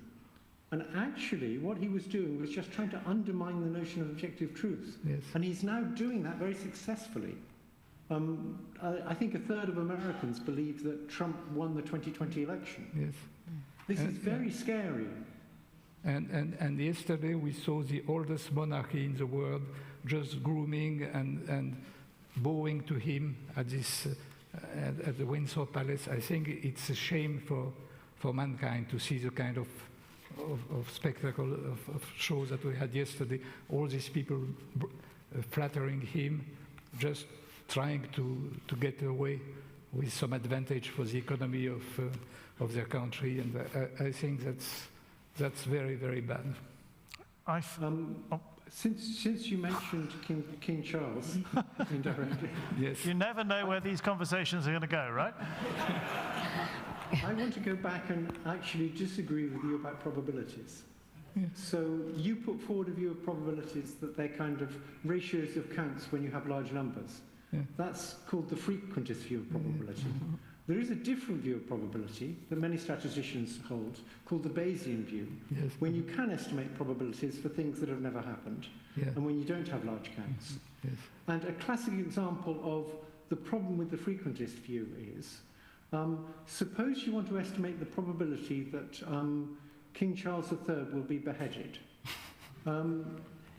And actually, what he was doing was just trying to undermine the notion of objective truth. Yes. And he's now doing that very successfully. I think a third of Americans believe that Trump won the 2020 election. Yes. This is very scary. And yesterday we saw the oldest monarchy in the world just grooming and bowing to him at this at the Windsor Palace. I think it's a shame for mankind to see the kind of spectacle of shows that we had yesterday. All these people flattering him, just trying to get away with some advantage for the economy of their country, and I think that's very, very bad. Since you mentioned King Charles indirectly, yes, you never know where these conversations are going to go, right? I want to go back and actually disagree with you about probabilities. Yeah. So you put forward a view of probabilities that they're kind of ratios of counts when you have large numbers. Yeah. That's called the frequentist view of probability. Mm-hmm. There is a different view of probability that many statisticians hold, called the Bayesian view, yes, when you can estimate probabilities for things that have never happened, yeah, and when you don't have large counts. Yes. And a classic example of the problem with the frequentist view is, suppose you want to estimate the probability that King Charles III will be beheaded.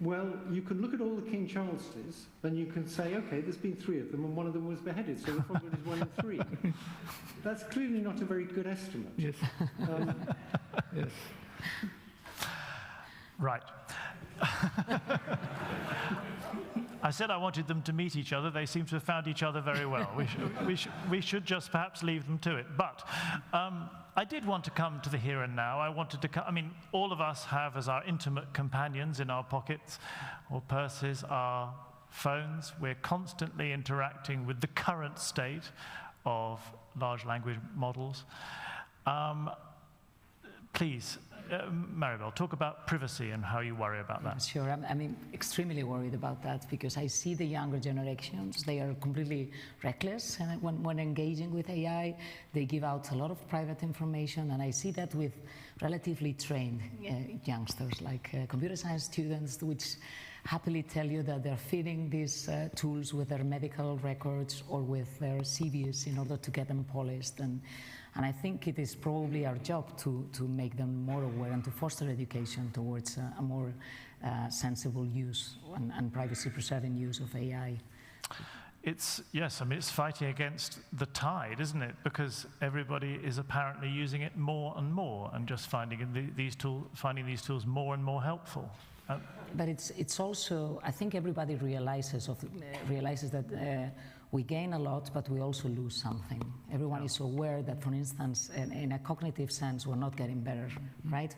Well, you can look at all the King Charleses, and you can say, okay, there's been 3 of them, and one of them was beheaded, so the probability is 1 in 3. That's clearly not a very good estimate. Yes. Yes. Right. I said I wanted them to meet each other. They seem to have found each other very well. We should just perhaps leave them to it. But I did want to come to the here and now. I wanted to come, I mean, all of us have as our intimate companions in our pockets or purses our phones. We're constantly interacting with the current state of large language models. Please, Maribel, talk about privacy and how you worry about that. Sure, I'm extremely worried about that because I see the younger generations, they are completely reckless when engaging with AI. They give out a lot of private information, and I see that with relatively trained youngsters, like computer science students, which happily tell you that they're feeding these tools with their medical records or with their CVs in order to get them polished. And I think it is probably our job to make them more aware and to foster education towards a more sensible use and privacy-preserving use of AI. Yes, I mean, it's fighting against the tide, isn't it? Because everybody is apparently using it more and more and just finding these tools more and more helpful. But it's also, I think everybody realizes that we gain a lot, but we also lose something. Everyone is aware that, for instance, in a cognitive sense, we're not getting better, right?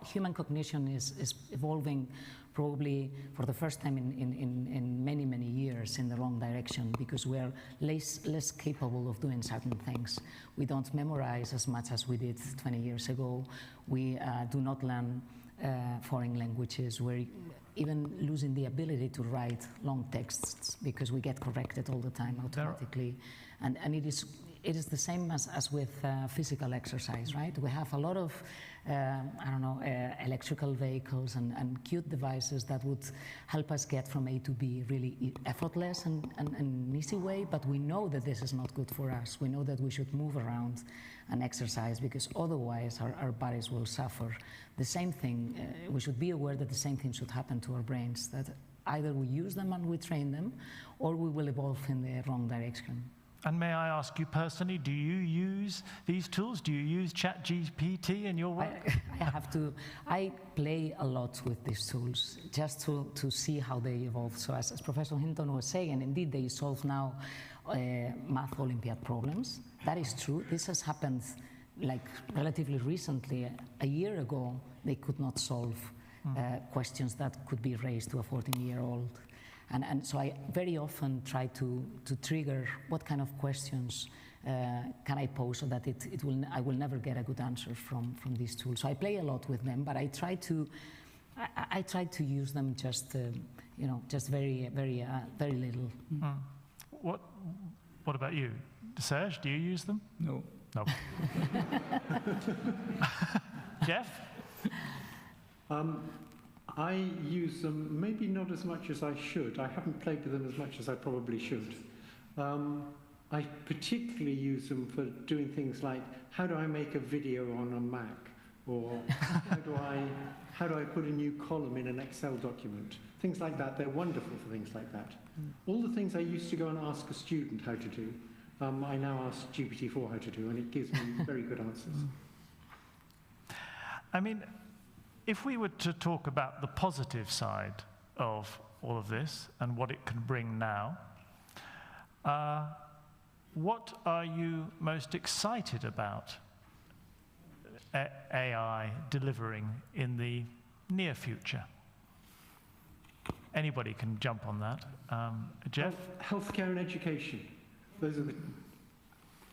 Human cognition is evolving probably for the first time in many, many years in the wrong direction because we are less capable of doing certain things. We don't memorize as much as we did 20 years ago. We do not learn foreign languages. even losing the ability to write long texts because we get corrected all the time automatically. And it is the same as with physical exercise, right? We have a lot of, electrical vehicles and cute devices that would help us get from A to B really effortless and an easy way, but we know that this is not good for us. We know that we should move around and exercise because otherwise our bodies will suffer. The same thing, we should be aware that the same thing should happen to our brains, that either we use them and we train them, or we will evolve in the wrong direction. And may I ask you personally, do you use these tools? Do you use ChatGPT in your work? I play a lot with these tools just to see how they evolve. So as Professor Hinton was saying, indeed they solve now math Olympiad problems. That is true. This has happened like relatively recently. A year ago, they could not solve questions that could be raised to a 14-year-old. And so I very often try to trigger what kind of questions can I pose so that I will never get a good answer from these tools. So I play a lot with them, but I try to use them just very little. What about you, Serge? Do you use them? No. No. Jeff? I use them, maybe not as much as I should. I haven't played with them as much as I probably should. I particularly use them for doing things like, how do I make a video on a Mac? Or how do I put a new column in an Excel document? Things like that. They're wonderful for things like that. All the things I used to go and ask a student how to do, I now ask GPT-4 how to do, and it gives me very good answers. I mean, if we were to talk about the positive side of all of this and what it can bring now, what are you most excited about AI delivering in the near future? Anybody can jump on that. Jeff? Healthcare and education. Those are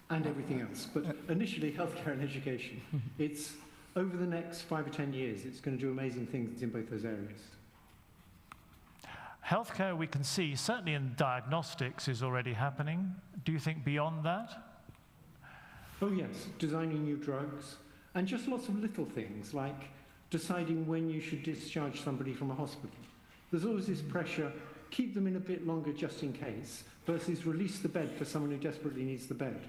and everything else. But initially, healthcare and education. It's over the next 5 or 10 years, it's going to do amazing things in both those areas. Healthcare, we can see, certainly in diagnostics, is already happening. Do you think beyond that? Oh yes, designing new drugs, and just lots of little things like deciding when you should discharge somebody from a hospital. There's always this pressure, keep them in a bit longer just in case, versus release the bed for someone who desperately needs the bed.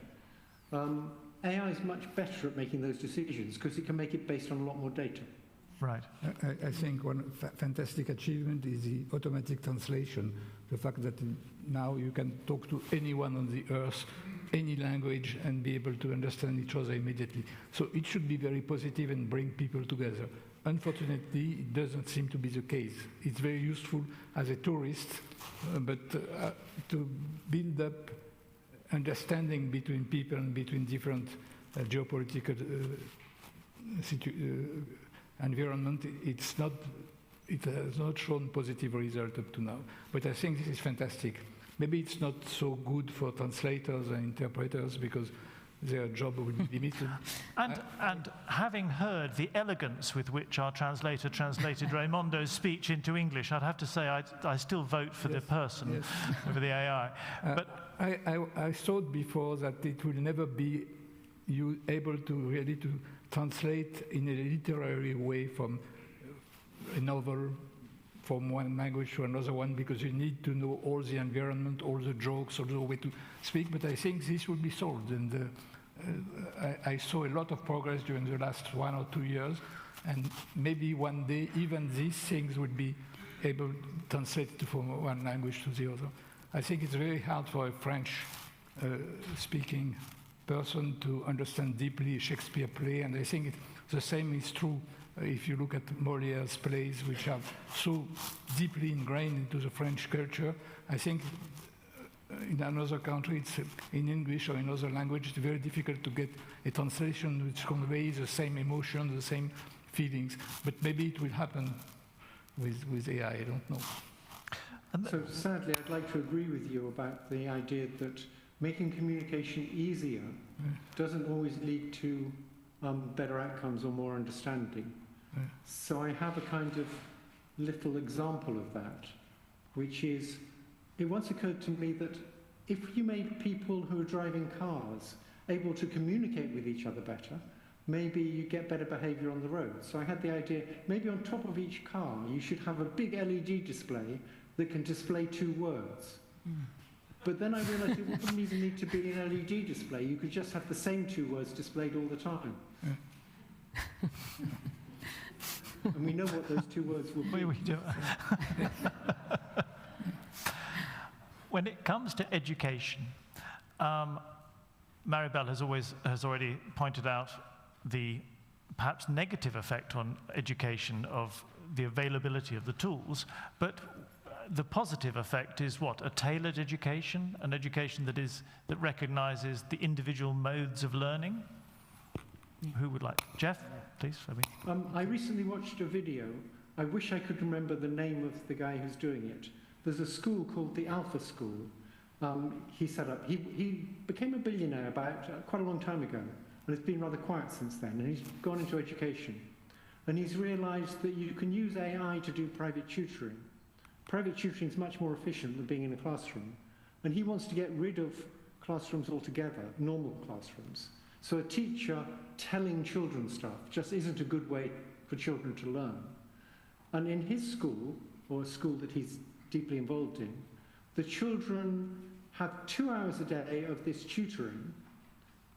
AI is much better at making those decisions because it can make it based on a lot more data. Right. I think one fantastic achievement is the automatic translation. The fact that now you can talk to anyone on the earth, any language, and be able to understand each other immediately. So it should be very positive and bring people together. Unfortunately, it doesn't seem to be the case. It's very useful as a tourist, but to build up understanding between people and between different geopolitical environment, it has not shown positive result up to now. But I think this is fantastic. Maybe it's not so good for translators and interpreters because their job will be limited. And having heard the elegance with which our translator translated Raimondo's speech into English, I'd have to say I still vote for the person over the AI. But I thought before that it will never be able to really to translate in a literary way from a novel from one language to another one, because you need to know all the environment, all the jokes, all the way to speak. But I think this will be solved, and I saw a lot of progress during the last 1 or 2 years, and maybe one day even these things would be able to translate from one language to the other. I think it's very hard for a French speaking person to understand deeply a Shakespeare play, and I think the same is true if you look at Molière's plays, which are so deeply ingrained into the French culture. I think in another country, it's in English or in another language, it's very difficult to get a translation which conveys the same emotion, the same feelings. But maybe it will happen with AI, I don't know. So sadly, I'd like to agree with you about the idea that making communication easier doesn't always lead to better outcomes or more understanding. So I have a kind of little example of that, which is, it once occurred to me that if you made people who are driving cars able to communicate with each other better, maybe you get better behavior on the road. So I had the idea, maybe on top of each car, you should have a big LED display that can display 2 words. But then I realized it wouldn't even need to be an LED display. You could just have the same 2 words displayed all the time. And we know what those 2 words will be. We do. When it comes to education, Maribel has already pointed out the perhaps negative effect on education of the availability of the tools, but the positive effect is what? A tailored education, an education that recognizes the individual modes of learning. Who would like? Jeff, please. I recently watched a video. I wish I could remember the name of the guy who's doing it. There's a school called the Alpha School. He set up. He became a billionaire about quite a long time ago, and it's been rather quiet since then. And he's gone into education, and he's realised that you can use AI to do private tutoring. Private tutoring is much more efficient than being in a classroom, and he wants to get rid of classrooms altogether, normal classrooms. So a teacher telling children stuff just isn't a good way for children to learn. And in his school, or a school that he's deeply involved in, the children have 2 hours a day of this tutoring,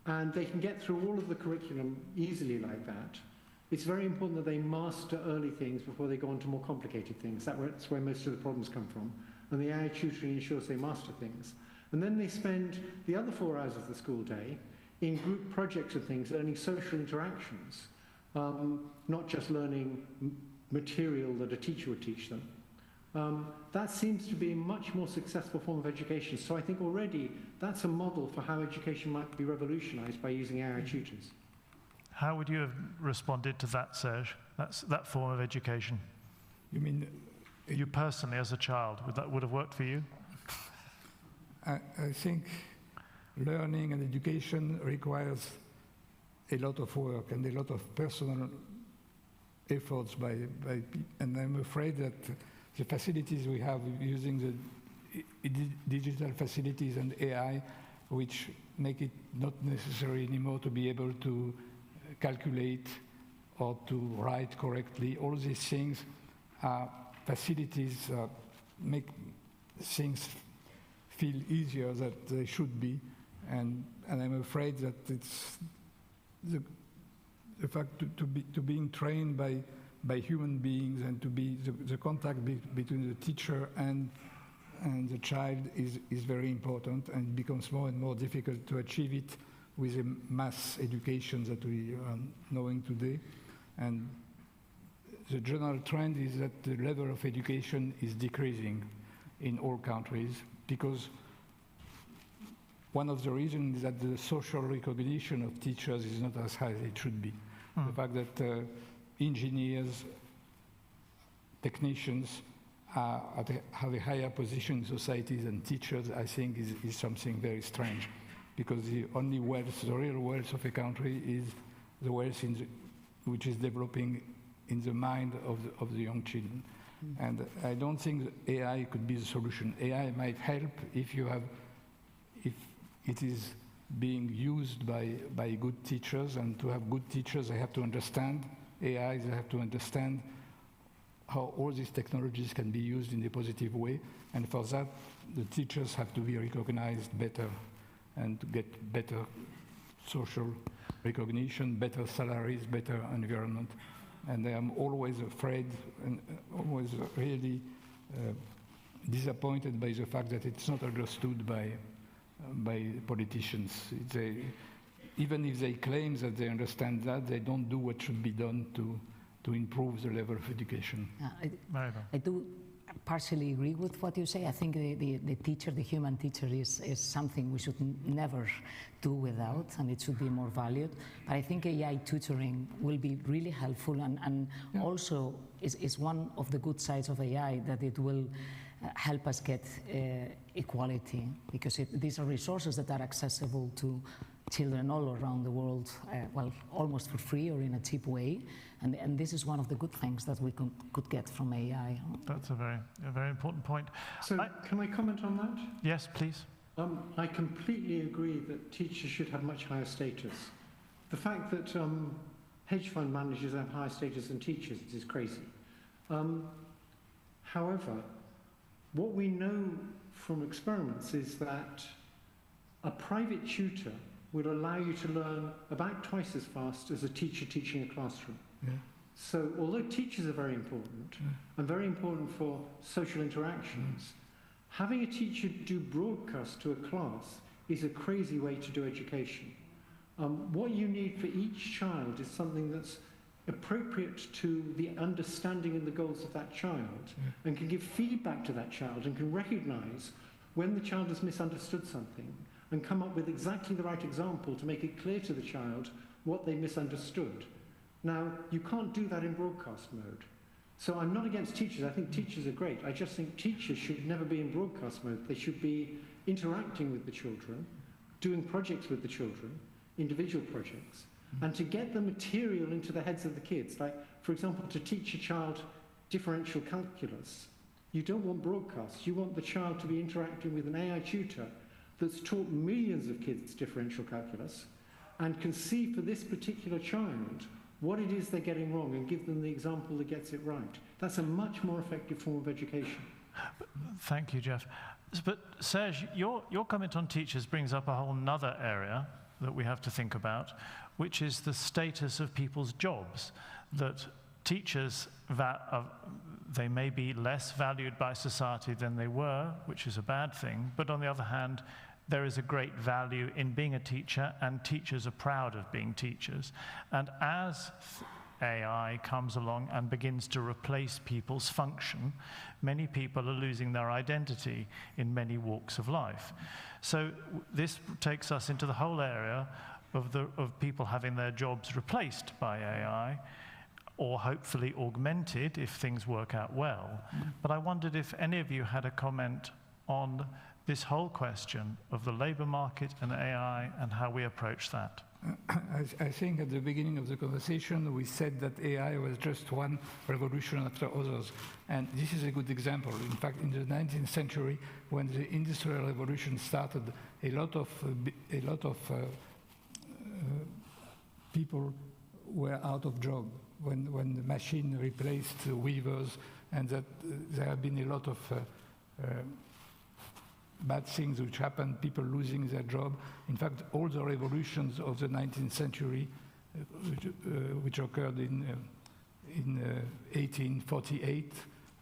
and they can get through all of the curriculum easily like that. It's very important that they master early things before they go on to more complicated things. That's where most of the problems come from. And the AI tutoring ensures they master things. And then they spend the other 4 hours of the school day in group projects and things, learning social interactions, not just learning material that a teacher would teach them. That seems to be a much more successful form of education. So I think already that's a model for how education might be revolutionized by using AI tutors. How would you have responded to that, Serge? That form of education? You mean... You personally, as a child, would have worked for you? I think learning and education requires a lot of work and a lot of personal efforts by and I'm afraid that the facilities we have using the digital facilities and AI, which make it not necessary anymore to be able to calculate or to write correctly, all these things are facilities make things feel easier than they should be, and I'm afraid that it's the fact to being trained by human beings and to be the contact between the teacher and the child is very important, and it becomes more and more difficult to achieve it with the mass education that we are knowing today. And the general trend is that the level of education is decreasing in all countries, because one of the reasons is that the social recognition of teachers is not as high as it should be. The fact that engineers, technicians have a higher position in society than teachers, I think is something very strange, because the only wealth, the real wealth of a country is the wealth which is developing in the mind of the young children. And I don't think that AI could be the solution. AI might help if it is being used by good teachers, and to have good teachers, they have to understand AI, they have to understand how all these technologies can be used in a positive way. And for that, the teachers have to be recognized better and to get better social recognition, better salaries, better environment. And I am always afraid and always really disappointed by the fact that it's not understood by politicians. Even if they claim that they understand that, they don't do what should be done to improve the level of education. I do partially agree with what you say. I think the teacher, the human teacher, is something we should never do without, and it should be more valued. But I think AI tutoring will be really helpful, and also is one of the good sides of AI, that it will help us get equality, because these are resources that are accessible to children all around the world, well, almost for free or in a cheap way. And this is one of the good things that we could get from AI. That's a very important point. So can I comment on that? Yes, please. I completely agree that teachers should have much higher status. The fact that hedge fund managers have higher status than teachers is crazy. However, what we know from experiments is that a private tutor will allow you to learn about twice as fast as a teacher teaching a classroom. Yeah. So although teachers are very important and very important for social interactions, having a teacher do broadcast to a class is a crazy way to do education. What you need for each child is something that's appropriate to the understanding and the goals of that child, and can give feedback to that child and can recognize when the child has misunderstood something and come up with exactly the right example to make it clear to the child what they misunderstood. Now, you can't do that in broadcast mode. So I'm not against teachers. I think teachers are great. I just think teachers should never be in broadcast mode. They should be interacting with the children, doing projects with the children, individual projects, and to get the material into the heads of the kids. Like, for example, to teach a child differential calculus, you don't want broadcasts. You want the child to be interacting with an AI tutor that's taught millions of kids differential calculus and can see for this particular child what it is they're getting wrong and give them the example that gets it right. That's a much more effective form of education. Thank you, Jeff. But Serge, your comment on teachers brings up a whole nother area that we have to think about, which is the status of people's jobs. That teachers, they may be less valued by society than they were, which is a bad thing, but on the other hand, there is a great value in being a teacher, and teachers are proud of being teachers. And as AI comes along and begins to replace people's function, many people are losing their identity in many walks of life. So this takes us into the whole area of people having their jobs replaced by AI, or hopefully augmented if things work out well. But I wondered if any of you had a comment on this whole question of the labor market and AI and how we approach that. I think at the beginning of the conversation we said that AI was just one revolution after others, and this is a good example. In fact, in the 19th century, when the Industrial Revolution started, a lot of people were out of job when the machine replaced the weavers, and that there have been a lot of bad things which happened, people losing their job. In fact, all the revolutions of the 19th century, which occurred in 1848,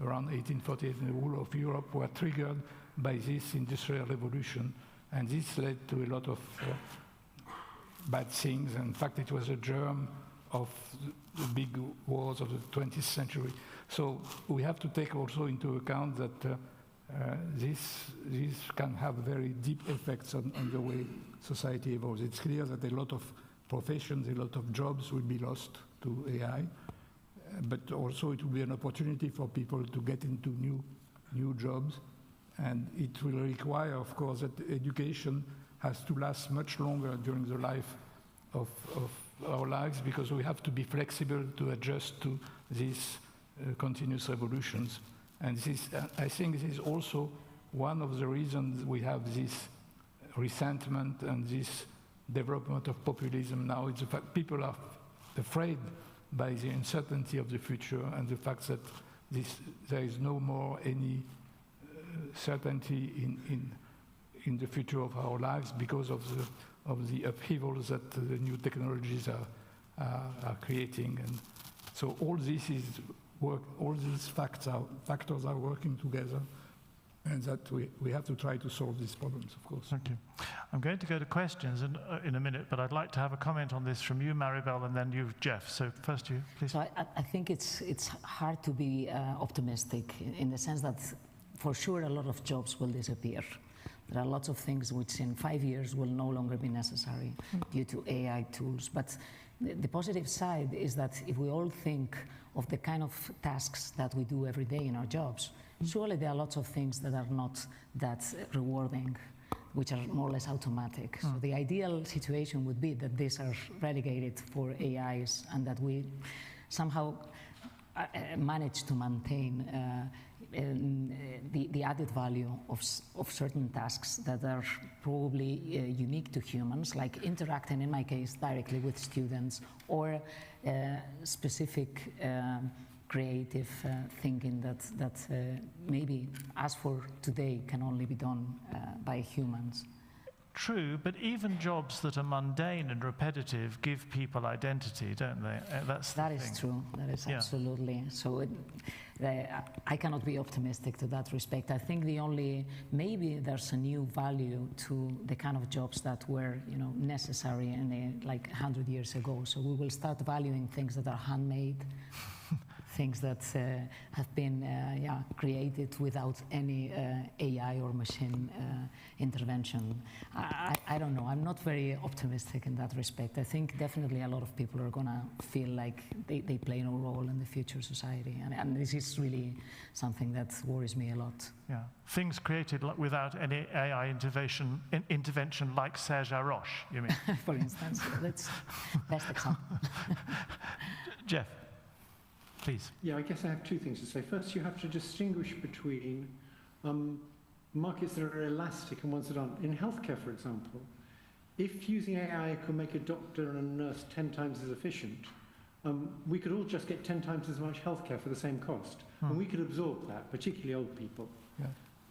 around 1848, in the whole of Europe, were triggered by this industrial revolution. And this led to a lot of bad things. In fact, it was a germ of the big wars of the 20th century. So we have to take also into account that this can have very deep effects on the way society evolves. It's clear that a lot of professions, a lot of jobs will be lost to AI, but also it will be an opportunity for people to get into new jobs, and it will require, of course, that education has to last much longer during the life of our lives, because we have to be flexible to adjust to these continuous revolutions. And I think this is also one of the reasons we have this resentment and this development of populism now. It's the fact people are afraid by the uncertainty of the future and the fact that there is no more any certainty in the future of our lives because of the upheavals that the new technologies are creating. And so all this is all these factors are working together, and that we have to try to solve these problems, of course. Thank you. I'm going to go to questions in a minute, but I'd like to have a comment on this from you, Maribel, and then you, Jeff. So first you, please. So I think it's hard to be optimistic in the sense that for sure a lot of jobs will disappear. There are lots of things which in 5 years will no longer be necessary due to AI tools. But the positive side is that if we all think of the kind of tasks that we do every day in our jobs, surely there are lots of things that are not that rewarding. which are more or less automatic. So the ideal situation would be that these are relegated for AIs and that we somehow manage to maintain the added value of certain tasks that are probably unique to humans, like interacting, in my case, directly with students, or specific creative thinking that maybe, as for today, can only be done by humans. True, but even jobs that are mundane and repetitive give people identity, don't they? That is true. That is absolutely. So I cannot be optimistic to that respect. I think maybe there's a new value to the kind of jobs that were, necessary like 100 years ago. So we will start valuing things that are handmade, things that have been created without any AI or machine intervention. I don't know. I'm not very optimistic in that respect. I think definitely a lot of people are going to feel like they play no role in the future society. And this is really something that worries me a lot. Yeah. Things created without any AI intervention like Serge Haroche, you mean? For instance. That's best example. Jeff. Please. Yeah, I guess I have two things to say. First, you have to distinguish between markets that are elastic and ones that aren't. In healthcare, for example, if using AI could make a doctor and a nurse 10 times as efficient, we could all just get 10 times as much healthcare for the same cost. And we could absorb that, particularly old people. Yeah.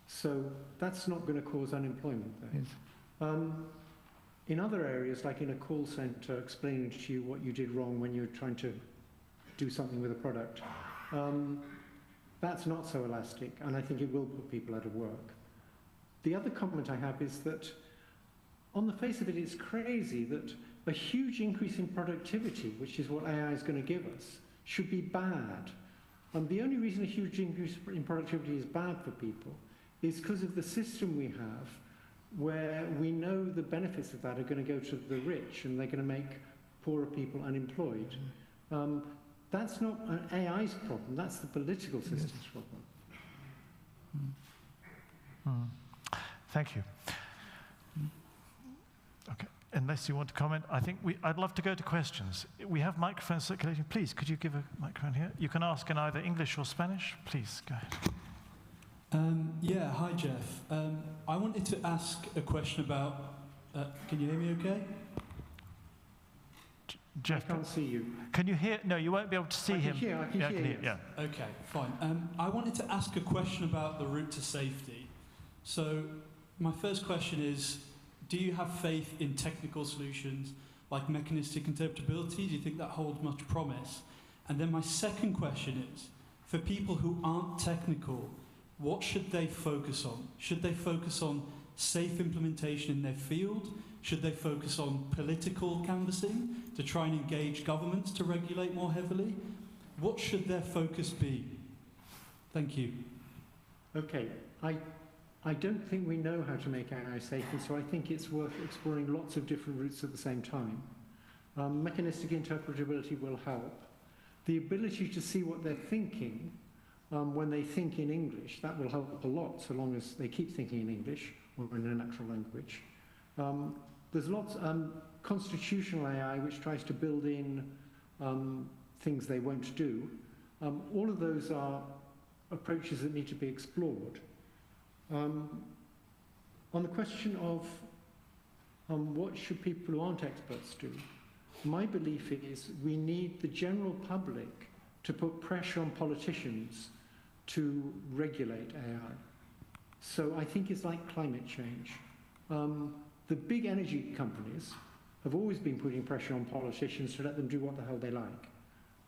So that's not going to cause unemployment there. Yes. In other areas, like in a call center, explaining to you what you did wrong when you're trying to do something with a product, that's not so elastic, and I think it will put people out of work. The other comment I have is that on the face of it, it's crazy that a huge increase in productivity, which is what AI is going to give us, should be bad. And the only reason a huge increase in productivity is bad for people is because of the system we have, where we know the benefits of that are going to go to the rich and they're going to make poorer people unemployed. That's not an AI's problem, that's the political system's problem. Thank you. Okay, unless you want to comment, I'd love to go to questions. We have microphones circulating. Please, could you give a microphone here? You can ask in either English or Spanish. Please, go ahead. Hi Jeff. I wanted to ask a question about, can you hear me okay? Jeff, I can't see you. Can you hear? No, you won't be able to see him. I can hear. Yeah. Okay, fine. I wanted to ask a question about the route to safety. So my first question is, do you have faith in technical solutions like mechanistic interpretability? Do you think that holds much promise? And then my second question is, for people who aren't technical, what should they focus on? Should they focus on safe implementation in their field? Should they focus on political canvassing to try and engage governments to regulate more heavily? What should their focus be? Thank you. Okay, I don't think we know how to make AI safe, and so I think it's worth exploring lots of different routes at the same time. Mechanistic interpretability will help. The ability to see what they're thinking when they think in English, that will help a lot, so long as they keep thinking in English or in a natural language. There's lots constitutional AI which tries to build in things they won't do. All of those are approaches that need to be explored. On the question of what should people who aren't experts do, my belief is we need the general public to put pressure on politicians to regulate AI. So I think it's like climate change. The big energy companies have always been putting pressure on politicians to let them do what the hell they like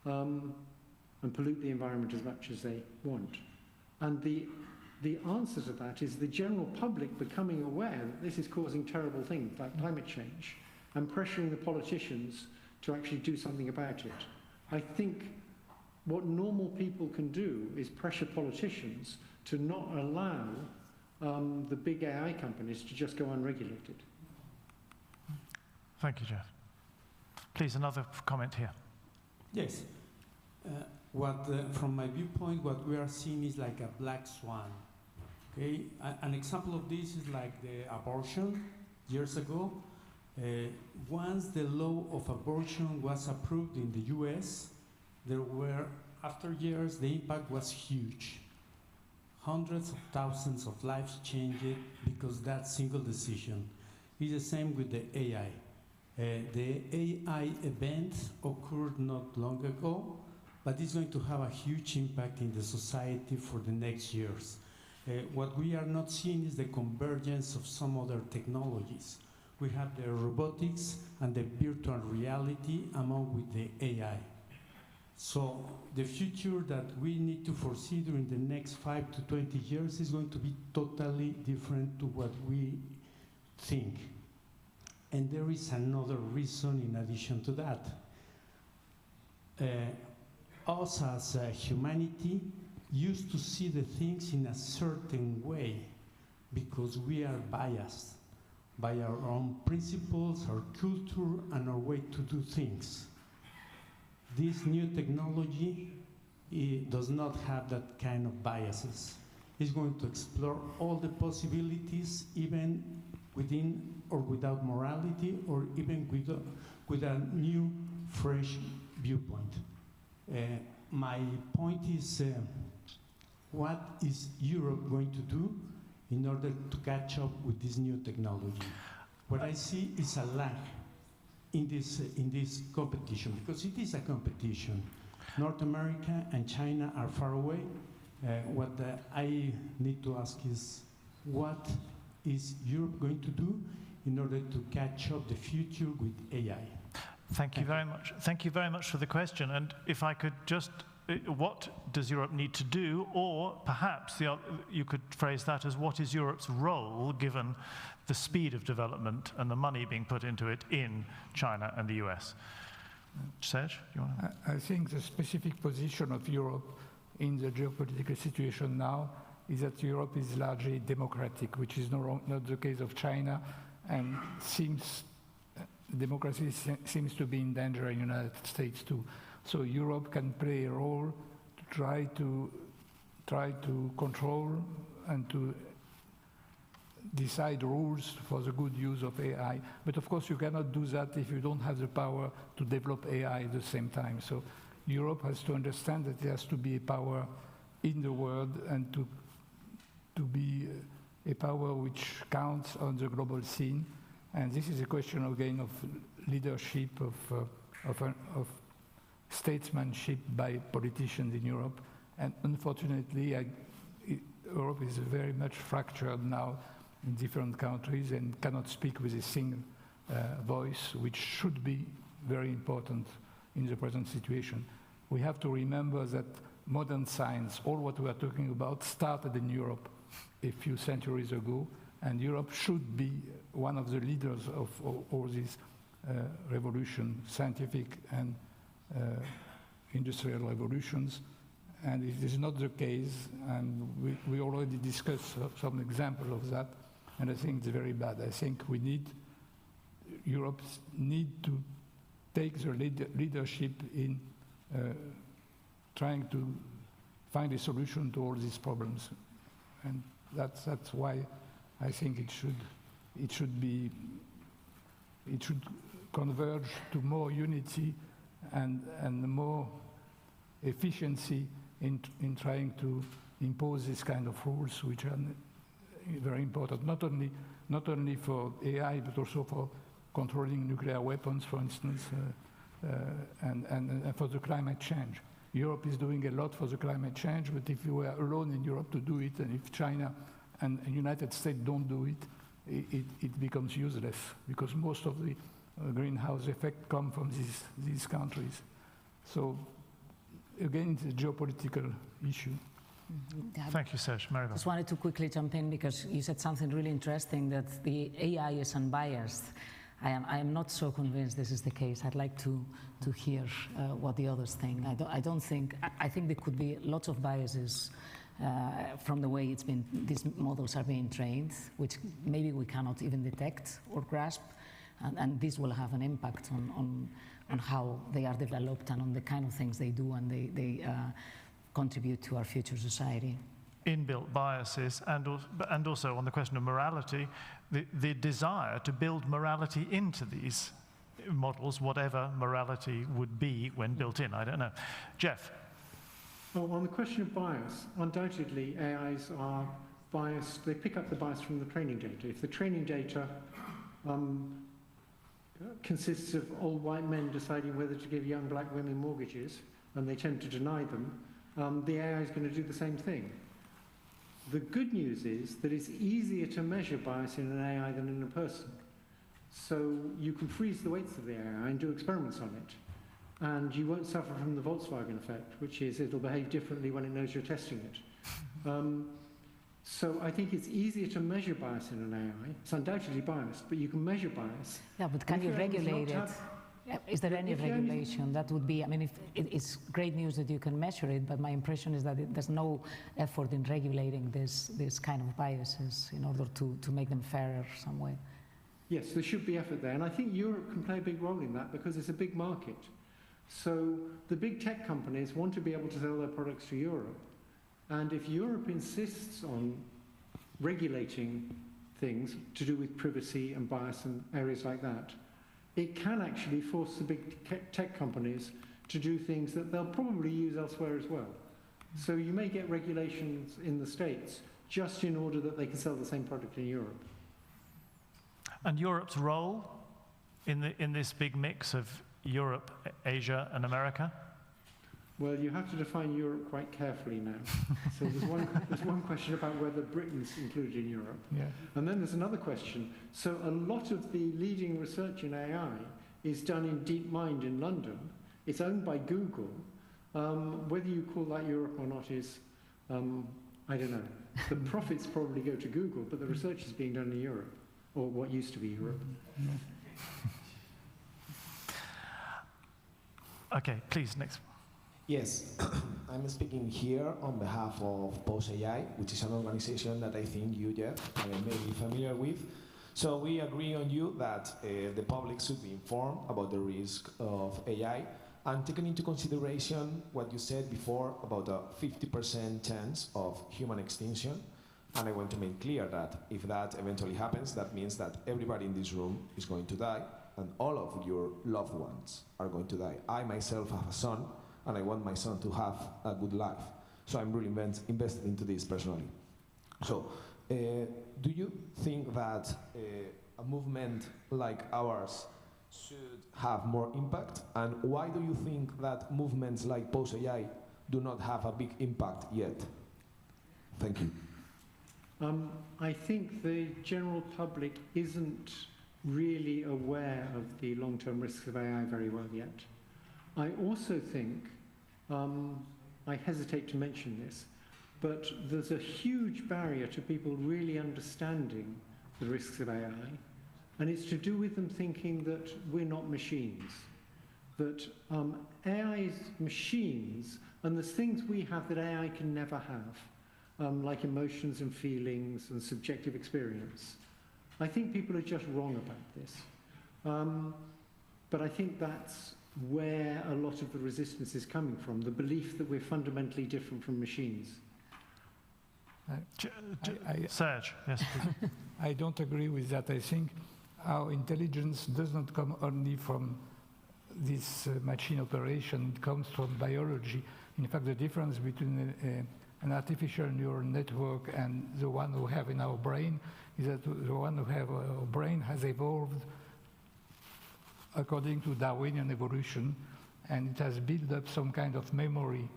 and pollute the environment as much as they want. And the answer to that is the general public becoming aware that this is causing terrible things like climate change and pressuring the politicians to actually do something about it. I think what normal people can do is pressure politicians to not allow the big AI companies to just go unregulated. Thank you, Jeff. Please, another comment here. Yes. From my viewpoint, what we are seeing is like a black swan. Okay, an example of this is like the abortion years ago. Once the law of abortion was approved in the US, there were, after years, the impact was huge. Hundreds of thousands of lives changed because that single decision. It's the same with the AI. The AI event occurred not long ago, but it's going to have a huge impact in the society for the next years. What we are not seeing is the convergence of some other technologies. We have the robotics and the virtual reality among with the AI. So the future that we need to foresee during the next 5 to 20 years is going to be totally different to what we think. And there is another reason in addition to that. Us as humanity used to see the things in a certain way because we are biased by our own principles, our culture, and our way to do things. This new technology does not have that kind of biases. It's going to explore all the possibilities, even within or without morality, or even with a new, fresh viewpoint. My point is, what is Europe going to do in order to catch up with this new technology? What I see is a lag in this competition, because it is a competition. North America and China are far away. What I need to ask is, what is Europe going to do in order to catch up the future with AI? Thank you very much. Thank you very much for the question. And if I could just, what does Europe need to do? Or perhaps you could phrase that as, what is Europe's role given the speed of development and the money being put into it in China and the US? Serge, you want to? I think the specific position of Europe in the geopolitical situation now is that Europe is largely democratic, which is not the case of China, and democracy seems to be in danger in the United States too. So Europe can play a role to try to control and to decide rules for the good use of AI. But of course you cannot do that if you don't have the power to develop AI at the same time. So Europe has to understand that there has to be a power in the world and to be a power which counts on the global scene. And this is a question again of leadership, of statesmanship by politicians in Europe. And unfortunately, Europe is very much fractured now in different countries and cannot speak with a single voice, which should be very important in the present situation. We have to remember that modern science, all what we are talking about, started in Europe a few centuries ago, and Europe should be one of the leaders of all these revolutions, scientific and industrial revolutions. And it is not the case, and we already discussed some example of that, and I think it's very bad. I think Europe need to take the leadership in trying to find a solution to all these problems. And that's why I think it should converge to more unity and more efficiency in trying to impose this kind of rules, which are very important, not only for AI, but also for controlling nuclear weapons, for instance, and for the climate change. Europe is doing a lot for the climate change, but if you were alone in Europe to do it, and if China and the United States don't do it, it becomes useless, because most of the greenhouse effect come from these countries. So again, it's a geopolitical issue. Thank you, Serge. María Isabel. Just wanted to quickly jump in because you said something really interesting, that the AI is unbiased. I am not so convinced this is the case. I'd like to hear what the others think. I think there could be lots of biases from the way these models are being trained, which maybe we cannot even detect or grasp, and this will have an impact on how they are developed and on the kind of things they do and they contribute to our future society. inbuilt biases, and also on the question of morality, the desire to build morality into these models, whatever morality would be when built in. I don't know. Jeff? Well, on the question of bias, undoubtedly AIs are biased. They pick up the bias from the training data. If the training data consists of old white men deciding whether to give young black women mortgages, and they tend to deny them, the AI is going to do the same thing. The good news is that it's easier to measure bias in an AI than in a person. So you can freeze the weights of the AI and do experiments on it. And you won't suffer from the Volkswagen effect, which is it'll behave differently when it knows you're testing it. So I think it's easier to measure bias in an AI. It's undoubtedly biased, but you can measure bious. Yeah, but can you regulate it? Is there any regulation that would be, I mean, it's great news that you can measure it, but my impression is that there's no effort in regulating this kind of biases in order to make them fairer some way. Yes, there should be effort there, and I think Europe can play a big role in that because it's a big market. So the big tech companies want to be able to sell their products to Europe, and if Europe insists on regulating things to do with privacy and bias and areas like that, it can actually force the big tech companies to do things that they'll probably use elsewhere as well. So you may get regulations in the States just in order that they can sell the same product in Europe. And Europe's role in this big mix of Europe, Asia, and America? Well, you have to define Europe quite carefully now. So there's one question about whether Britain's included in Europe. Yeah. And then there's another question. So a lot of the leading research in AI is done in DeepMind in London. It's owned by Google. Whether you call that Europe or not is, I don't know. The profits probably go to Google, but the research is being done in Europe, or what used to be Europe. Okay, please, next. Yes, I'm speaking here on behalf of Pose AI, which is an organization that I think you, Jeff, may be familiar with. So we agree on you that the public should be informed about the risk of AI and taking into consideration what you said before about a 50% chance of human extinction. And I want to make clear that if that eventually happens, that means that everybody in this room is going to die and all of your loved ones are going to die. I myself have a son, and I want my son to have a good life. So I'm really invested into this personally. So do you think that a movement like ours should have more impact? And why do you think that movements like Pose AI do not have a big impact yet? Thank you. I think the general public isn't really aware of the long-term risks of AI very well yet. I also think, I hesitate to mention this, but there's a huge barrier to people really understanding the risks of AI, and it's to do with them thinking that we're not machines, that AI is machines, and there's things we have that AI can never have, like emotions and feelings and subjective experience. I think people are just wrong about this. But I think that's where a lot of the resistance is coming from, the belief that we're fundamentally different from machines. Serge, yes, please. I don't agree with that. I think our intelligence does not come only from this machine operation, it comes from biology. In fact, the difference between an artificial neural network and the one we have in our brain is that the one who have our brain has evolved according to Darwinian evolution, and it has built up some kind of memory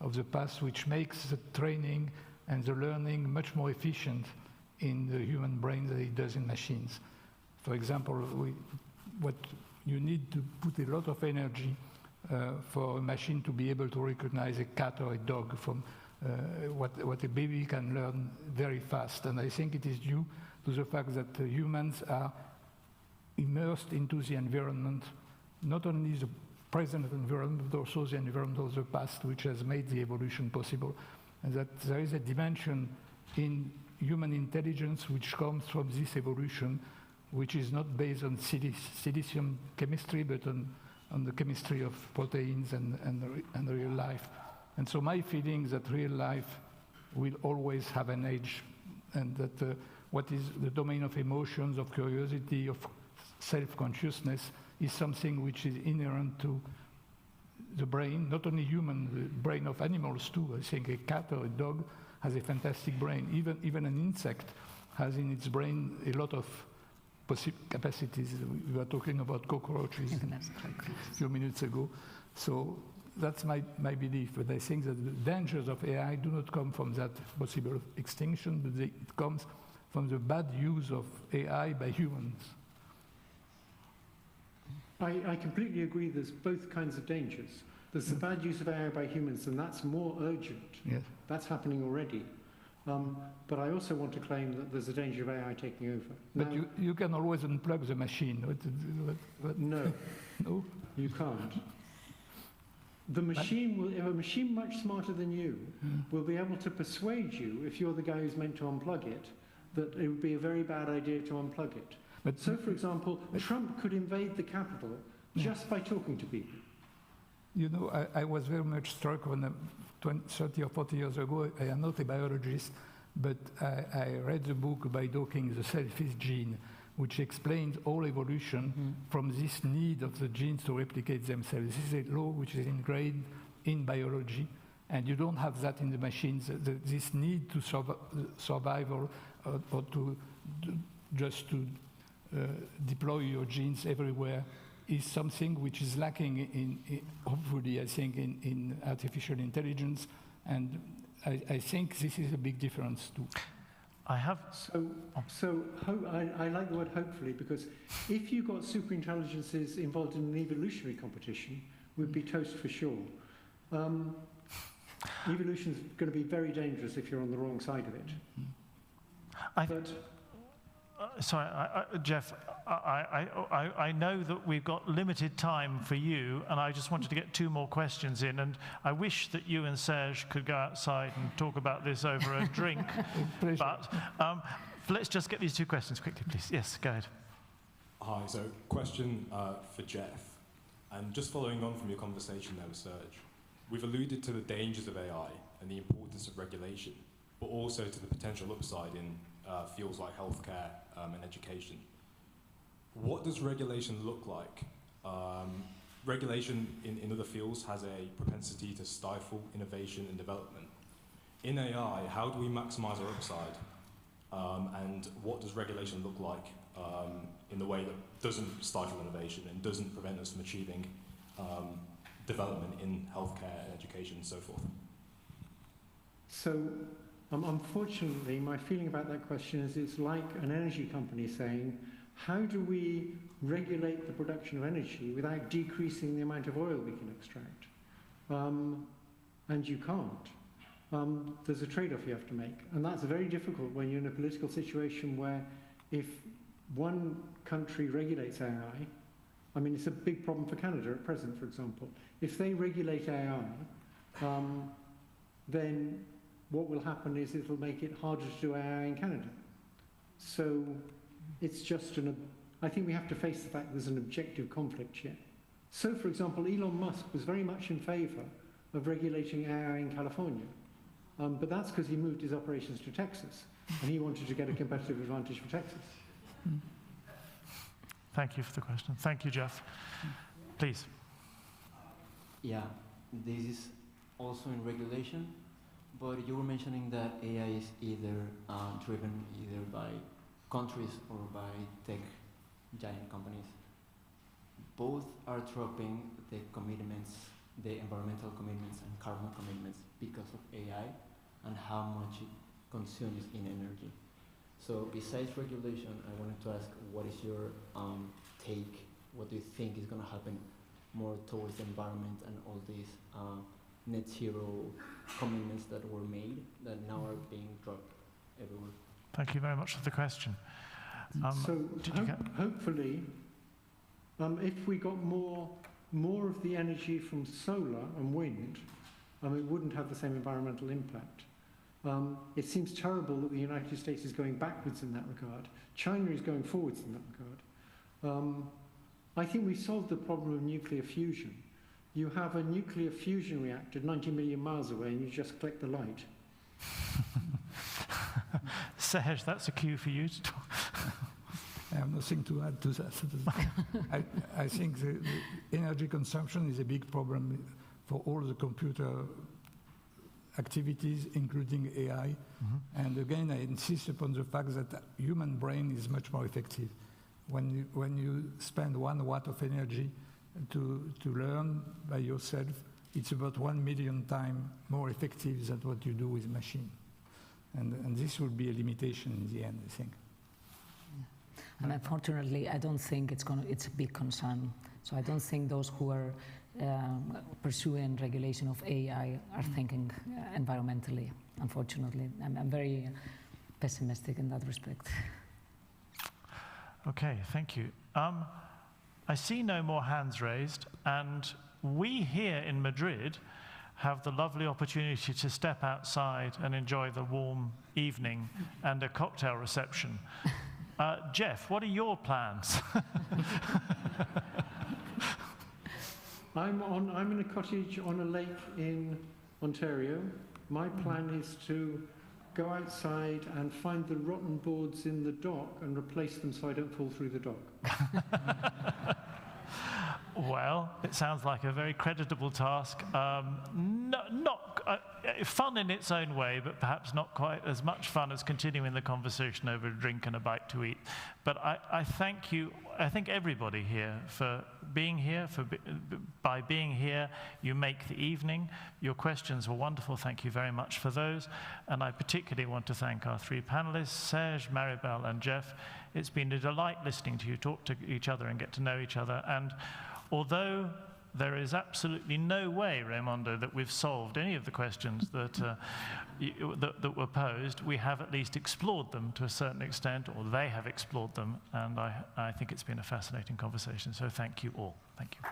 of the past, which makes the training and the learning much more efficient in the human brain than it does in machines. For example, what you need to put a lot of energy for a machine to be able to recognize a cat or a dog from what a baby can learn very fast. And I think it is due to the fact that humans are immersed into the environment, not only the present environment, but also the environment of the past, which has made the evolution possible. And that there is a dimension in human intelligence which comes from this evolution, which is not based on silicium chemistry, but on the chemistry of proteins and real life. And so my feeling is that real life will always have an edge, and that what is the domain of emotions, of curiosity, of self-consciousness is something which is inherent to the brain, not only human, the brain of animals too. I think a cat or a dog has a fantastic brain. Even an insect has in its brain a lot of capacities. We were talking about cockroaches a few minutes ago. So that's my belief. But I think that the dangers of AI do not come from that possible extinction, but it comes from the bad use of AI by humans. I completely agree there's both kinds of dangers. There's the bad use of AI by humans, and that's more urgent. Yes. That's happening already. But I also want to claim that there's a danger of AI taking over. But now, you can always unplug the machine. No, No? you can't. The machine will, if a machine much smarter than you will be able to persuade you, if you're the guy who's meant to unplug it, that it would be a very bad idea to unplug it. But So, for example, Trump could invade the Capitol just by talking to people. you know, I was very much struck when 30 or 40 years ago, I am not a biologist, but I read the book by Dawkins, The Selfish Gene, which explains all evolution from this need of the genes to replicate themselves. This is a law which is ingrained in biology, and you don't have that in the machines. This need to survival or to just to deploy your genes everywhere is something which is lacking in hopefully, I think, in artificial intelligence, and I think this is a big difference too. I have. I like the word hopefully, because if you got super intelligences involved in an evolutionary competition, we'd be toast for sure. Evolution's going to be very dangerous if you're on the wrong side of it. Sorry, Jeff, I know that we've got limited time for you, and I just wanted to get 2 more questions in, and I wish that you and Serge could go outside and talk about this over a drink, but let's just get these 2 questions quickly, please. Yes, go ahead. Hi, so question for Jeff, and just following on from your conversation there with Serge, we've alluded to the dangers of AI and the importance of regulation, but also to the potential upside in fields like healthcare and education. What does regulation look like? Regulation in other fields has a propensity to stifle innovation and development. In AI, how do we maximize our upside? And what does regulation look like in the way that doesn't stifle innovation and doesn't prevent us from achieving development in healthcare and education and so forth? So, unfortunately, my feeling about that question is it's like an energy company saying, how do we regulate the production of energy without decreasing the amount of oil we can extract? And you can't. There's a trade-off you have to make. And that's very difficult when you're in a political situation where if one country regulates AI, I mean, it's a big problem for Canada at present, for example. If they regulate AI, then what will happen is it'll make it harder to do AI in Canada. So it's just I think we have to face the fact there's an objective conflict here. So, for example, Elon Musk was very much in favor of regulating AI in California. But that's because he moved his operations to Texas, and he wanted to get a competitive advantage for Texas. Thank you for the question. Thank you, Jeff. Please. Yeah, this is also in regulation, but you were mentioning that AI is either driven either by countries or by tech giant companies. Both are dropping the commitments, the environmental commitments and carbon commitments because of AI and how much it consumes in energy. So besides regulation, I wanted to ask, what is your take? What do you think is going to happen more towards the environment and all these net zero commitments that were made that now are being dropped everywhere? Thank you very much for the question. Hopefully, if we got more of the energy from solar and wind, it wouldn't have the same environmental impact. It seems terrible that the United States is going backwards in that regard. China is going forwards in that regard. I think we solved the problem of nuclear fusion. You have a nuclear fusion reactor 90 million miles away and you just click the light. Serge, that's a cue for you to talk. I have nothing to add to that. I think the energy consumption is a big problem for all the computer activities, including AI. And again, I insist upon the fact that human brain is much more effective. When you spend 1 watt of energy to learn by yourself, it's about 1 million times more effective than what you do with machine. And this will be a limitation in the end, I think. And unfortunately, I don't think it's a big concern. So I don't think those who are pursuing regulation of AI are thinking environmentally, unfortunately. I'm very pessimistic in that respect. Okay, thank you. I see no more hands raised, and we here in Madrid have the lovely opportunity to step outside and enjoy the warm evening and a cocktail reception. Jeff, what are your plans? I'm in a cottage on a lake in Ontario. My plan is to go outside and find the rotten boards in the dock and replace them so I don't fall through the dock. Well, it sounds like a very creditable task. Fun in its own way, but perhaps not quite as much fun as continuing the conversation over a drink and a bite to eat. But I thank you, I thank everybody here for being here. By being here, you make the evening. Your questions were wonderful. Thank you very much for those. And I particularly want to thank our 3 panelists, Serge, Maribel, and Jeff. It's been a delight listening to you talk to each other and get to know each other. And although there is absolutely no way, Raimondo, that we've solved any of the questions that were posed, we have at least explored them to a certain extent, or they have explored them, and I think it's been a fascinating conversation. So thank you all. Thank you.